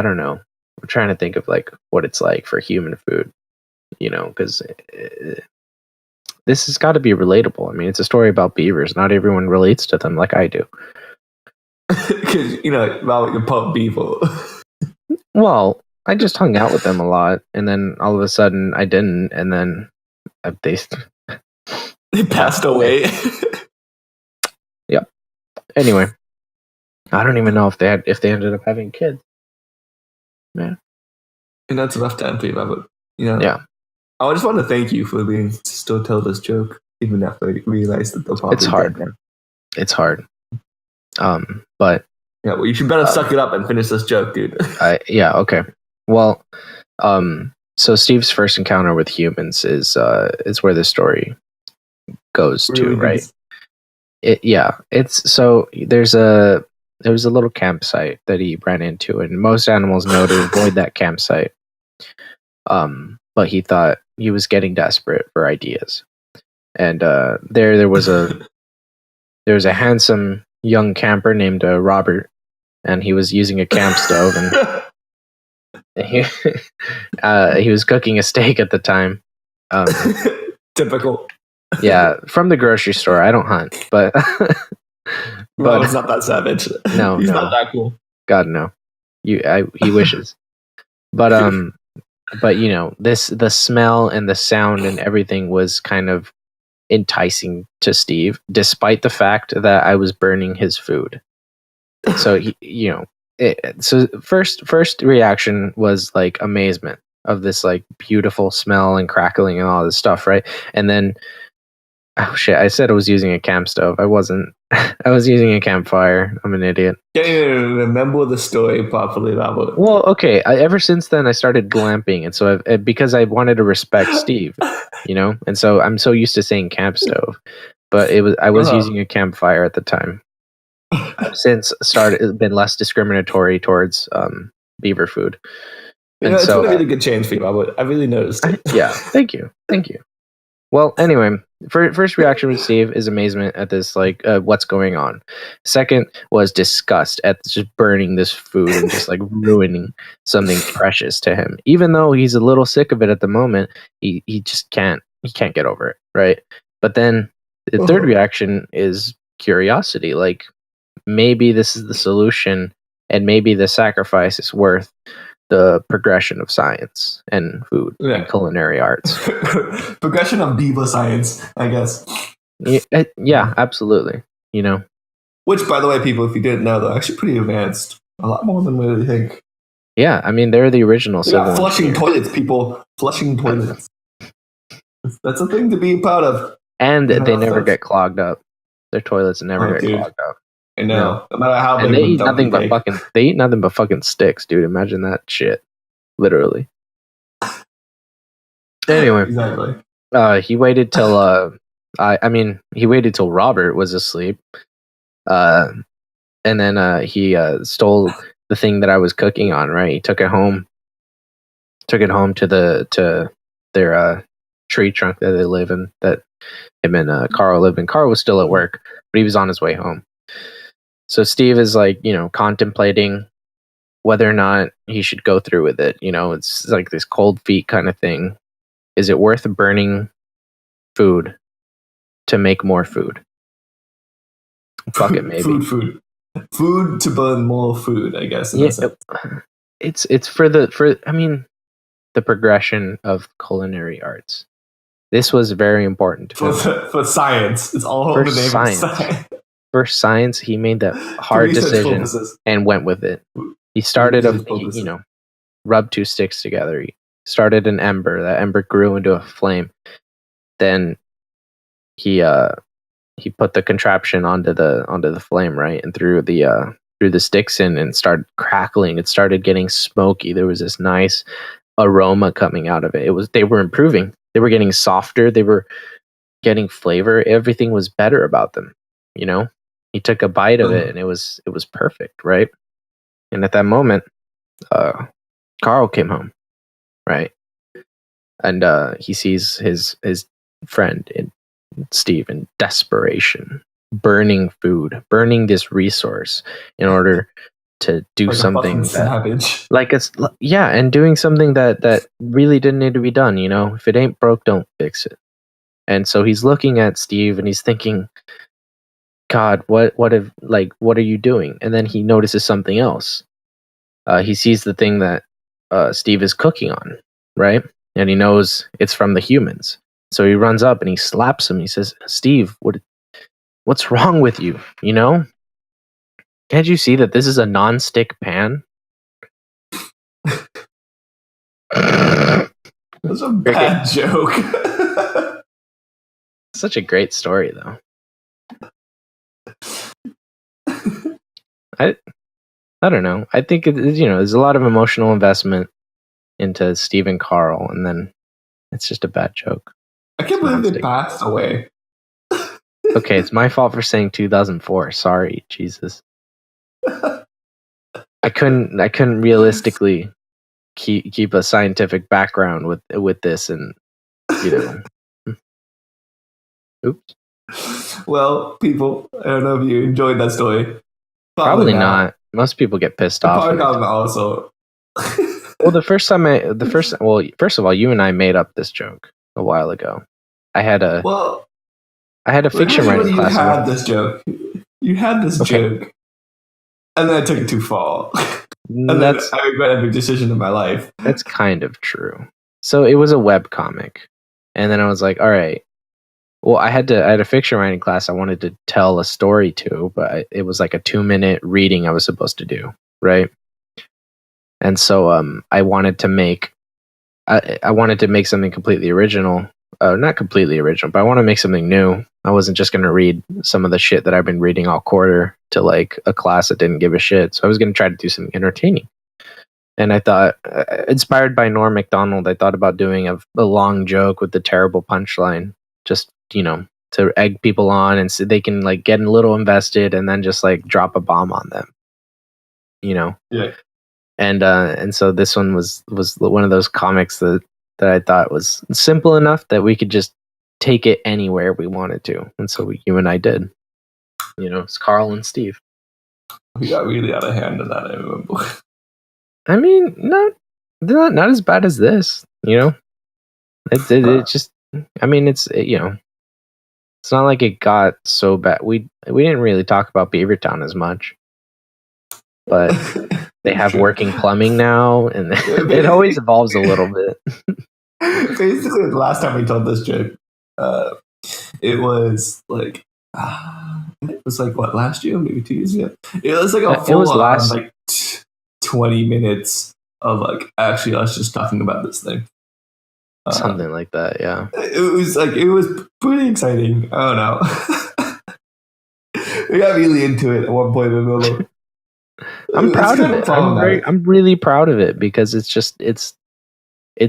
don't know. I'm trying to think of like what it's like for human food, because this has got to be relatable. I mean, it's a story about beavers. Not everyone relates to them like I do. Because about your pub beaver. Well, I just hung out with them a lot, and then all of a sudden I didn't, and then they passed away. Yep. Anyway, I don't even know if they ended up having kids. Man, it's a rough time for you, but yeah. I just want to thank you for being still tell this joke even after I realized that the pop. It's hard, man. It's hard. But yeah, well, you should better suck it up and finish this joke, dude. Yeah, okay. Well, so Steve's first encounter with humans is where the story goes to, right? It's so there was a little campsite that he ran into, and most animals know to avoid that campsite. But he thought he was getting desperate for ideas, and there was a handsome young camper named Robert, and he was using a camp stove, and he was cooking a steak at the time. Typical. Yeah, from the grocery store. I don't hunt, but it's not that savage. No, he's not that cool. God, no. He wishes. But the smell and the sound and everything was kind of enticing to Steve, despite the fact that I was burning his food. So so first reaction was like amazement of this like beautiful smell and crackling and all this stuff, right? And then, oh shit, I said I was using a camp stove. I wasn't. I was using a campfire. I'm an idiot. Can't even remember the story properly, Robert. Well, okay. Ever since then, I started glamping, and so because I wanted to respect Steve, and so I'm so used to saying camp stove, but I was using a campfire at the time. I've since been less discriminatory towards beaver food. And it's so, been a really good change for you, Robert. I really noticed it. Yeah, thank you. Well, anyway, first reaction with Steve is amazement at this, like, what's going on. Second was disgust at just burning this food and just like ruining something precious to him. Even though he's a little sick of it at the moment, he just can't get over it, right? But then the third reaction is curiosity. Like, maybe this is the solution, and maybe the sacrifice is worth the progression of science and food and culinary arts. Progression of beaver science, I guess. Yeah, absolutely. Which, by the way, people, if you didn't know, they're actually pretty advanced. A lot more than we really think. Yeah, I mean, they're the original. Flushing toilets, people. Flushing toilets. That's a thing to be proud of. And they never get clogged up. Their toilets never get clogged up. I know. No matter how big they eat nothing but fucking sticks, dude. Imagine that shit. Literally. Anyway. Exactly. He waited till he waited till Robert was asleep. And then he stole the thing that I was cooking on, right? He took it home to their tree trunk that they live in, that him and Carl live in. Carl was still at work, but he was on his way home. So Steve is like, contemplating whether or not he should go through with it. It's like this cold feet kind of thing. Is it worth burning food to make more food? Fuck it, maybe. Food to burn more food, I guess. Yeah, it's for the progression of culinary arts. This was very important for science. It's all for science. For science, he made that hard decision and went with it. He started rubbed two sticks together. He started an ember. That ember grew into a flame. Then he put the contraption onto the flame, right, and threw the sticks in and started crackling. It started getting smoky. There was this nice aroma coming out of it. They were improving. They were getting softer. They were getting flavor, everything was better about them. You know, he took a bite of it and it was perfect, right? And at that moment, Carl came home, right? And he sees his friend in Steve in desperation, burning food, burning this resource in order to do like something a savage. And doing something that really didn't need to be done. You know, if it ain't broke, don't fix it. And so he's looking at Steve and he's thinking, God, what are you doing? And then he notices something else. He sees the thing that Steve is cooking on, right? And he knows it's from the humans. So he runs up and he slaps him. He says, Steve, what's wrong with you? You know? Can't you see that this is a non-stick pan? That's a bad joke. Such a great story, though. I don't know. I think there's a lot of emotional investment into Steve and Carl, and then it's just a bad joke. I can't believe they passed away. Okay, it's my fault for saying 2004. Sorry, Jesus. I couldn't realistically keep a scientific background with this, and oops. Well, people, I don't know if you enjoyed that story. Probably not. Most people get pissed off. Also. Well, first of all, you and I made up this joke a while ago. I had a fiction writing class. You had this joke, and then I took it too far. And then I regret every decision in my life. That's kind of true. So it was a web comic, and then I was like, all right. Well, I had a fiction writing class I wanted to tell a story to, but it was like a 2-minute reading I was supposed to do, right? And so I wanted to make something completely original. Not completely original, but I want to make something new. I wasn't just going to read some of the shit that I've been reading all quarter to like a class that didn't give a shit. So I was going to try to do something entertaining. And I thought, inspired by Norm Macdonald, I thought about doing a long joke with the terrible punchline, just, to egg people on and so they can like get a little invested and then just like drop a bomb on them, Yeah. And so this one was one of those comics that I thought was simple enough that we could just take it anywhere we wanted to. And so you and I did. It's Carl and Steve. We got really out of hand in that, I remember. I mean, not as bad as this, It just, I mean, it's it's not like it got so bad. We didn't really talk about Beavertown as much, but they have working plumbing now, and it always evolves a little bit. Basically, the last time we told this joke, it was like what, last year, maybe 2 years ago. It was like a full on 20 minutes of like actually us just talking about this thing. Something like that, yeah. It was pretty exciting. I don't know. We got really into it at one point in the middle. I'm proud of it. I'm really proud of it because it's just it's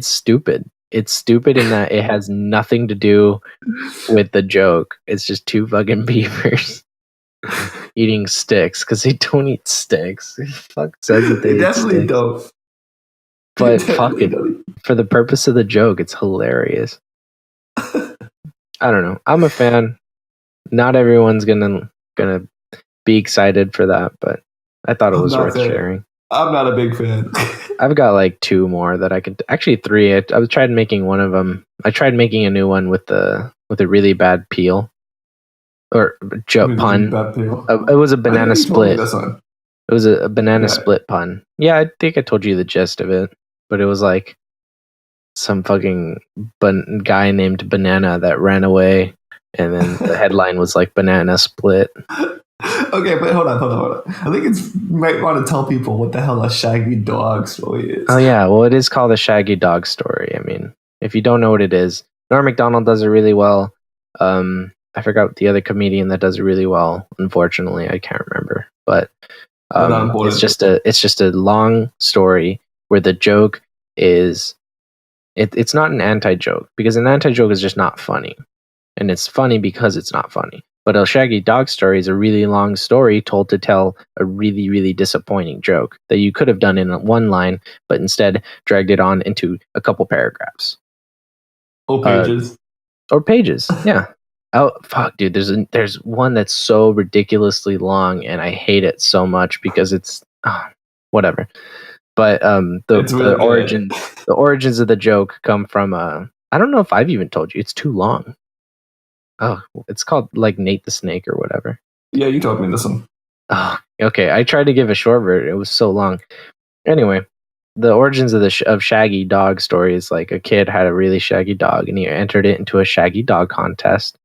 stupid. It's stupid in that it has nothing to do with the joke. It's just two fucking beavers eating sticks because they don't eat sticks. Fuck says that they definitely don't. But fuck it. For the purpose of the joke, it's hilarious. I don't know. I'm a fan. Not everyone's gonna be excited for that, but I thought it was worth sharing. I'm not a big fan. I've got like 2 more that I could actually 3. I was tried making one of them. I tried making a new one with a really bad peel or pun. It was a banana split. It was a banana split pun. Yeah, I think I told you the gist of it, but it was like some fucking guy named Banana that ran away, and then the headline was like banana split. Okay, but hold on. I think you might want to tell people what the hell a shaggy dog story is. Oh yeah, well it is called a shaggy dog story. I mean, if you don't know what it is, Norm Macdonald does it really well. I forgot the other comedian that does it really well. Unfortunately, I can't remember. But it's just a long story where the joke is it's not an anti-joke because an anti-joke is just not funny. and it's funny because it's not funny. But a Shaggy Dog story is a really long story told to tell a really, really disappointing joke that you could have done in one line, but instead dragged it on into a couple paragraphs. Or pages. Or pages, yeah. Oh fuck, dude! There's one that's so ridiculously long, and I hate it so much because it's whatever. But the origins of the joke come from I don't know if I've even told you. It's too long. Oh, it's called like Nate the Snake or whatever. Yeah, you told me this one. Oh, okay. I tried to give a short version. It was so long. Anyway, the origins of of Shaggy Dog story is like a kid had a really shaggy dog, and he entered it into a shaggy dog contest.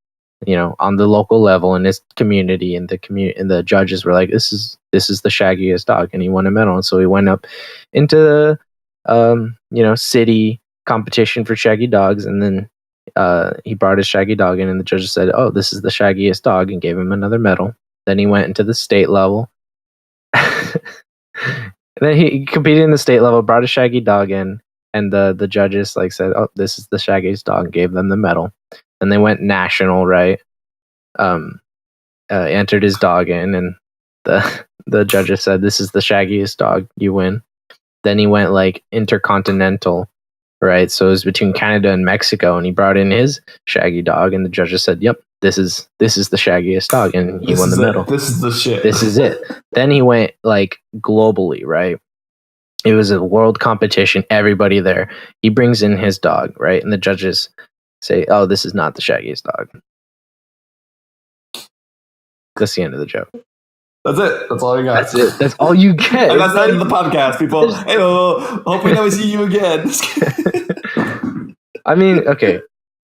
On the local level in his community, and the judges were like, "This is the shaggiest dog," and he won a medal. And so he went up into the city competition for shaggy dogs, and then he brought his shaggy dog in, and the judges said, "Oh, this is the shaggiest dog," and gave him another medal. Then he went into the state level. And then he competed in the state level, brought a shaggy dog in, and the judges said, "Oh, this is the shaggiest dog," and gave them the medal. And they went national, right? Entered his dog in, and the judges said, "This is the shaggiest dog. You win." Then he went intercontinental, right? So it was between Canada and Mexico, and he brought in his shaggy dog, and the judges said, "Yep, this is the shaggiest dog," and he won the medal. This is the shit. This is it. Then he went globally, right? It was a world competition, everybody there. He brings in his dog, right? And the judges say, "Oh, this is not the shaggiest dog." That's the end of the joke. That's it. That's all you got. That's it. That's all you get. And that's the end of the podcast, people. Hey, hope we never see you again. I mean, okay,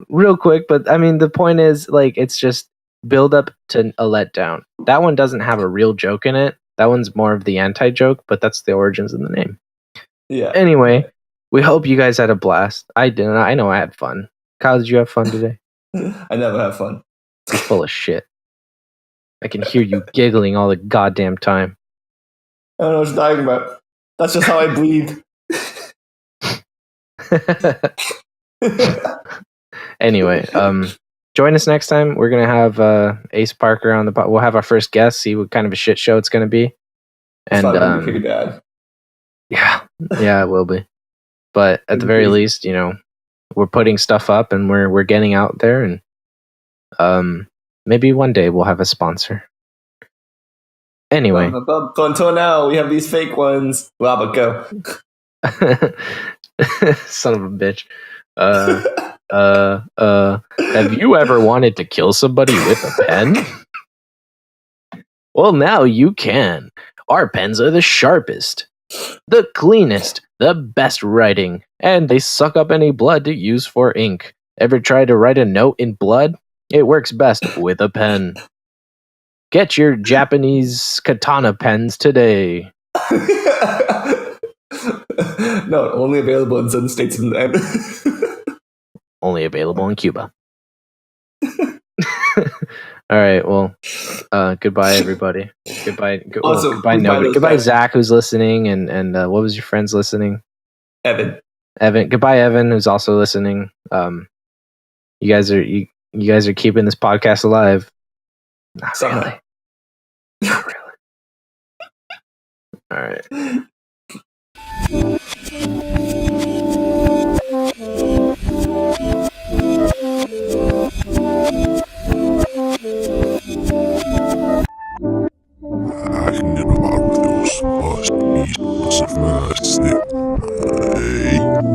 real quick, but I mean, the point is, it's just build up to a letdown. That one doesn't have a real joke in it. That one's more of the anti-joke, but that's the origins of the name. Yeah. Anyway, we hope you guys had a blast. I didn't. I know I had fun. Kyle, did you have fun today? I never have fun. You're full of shit. I can hear you giggling all the goddamn time. I don't know what you're talking about. That's just how I breathe. Anyway, join us next time. We're gonna have Ace Parker on the pod. We'll have our first guest. See what kind of a shit show it's gonna be. And pretty bad. Yeah, it will be. But at the very least, we're putting stuff up and we're getting out there, and maybe one day we'll have a sponsor. Anyway, until now we have these fake ones. Well, but go. Son of a bitch. Have you ever wanted to kill somebody with a pen? Well, now you can. Our pens are the sharpest, the cleanest, the best writing, and they suck up any blood to use for ink. Ever tried to write a note in blood? It works best with a pen. Get your Japanese katana pens today. No, only available in some states. Only available in Cuba. All right. Well, goodbye, everybody. Goodbye. Goodbye, nobody. Goodbye, Zach, who's listening, and what was your friends listening? Evan. Goodbye, Evan, who's also listening. You guys are keeping this podcast alive. Not really. Not really. All right. I can get a lot of those must be fast. Hey.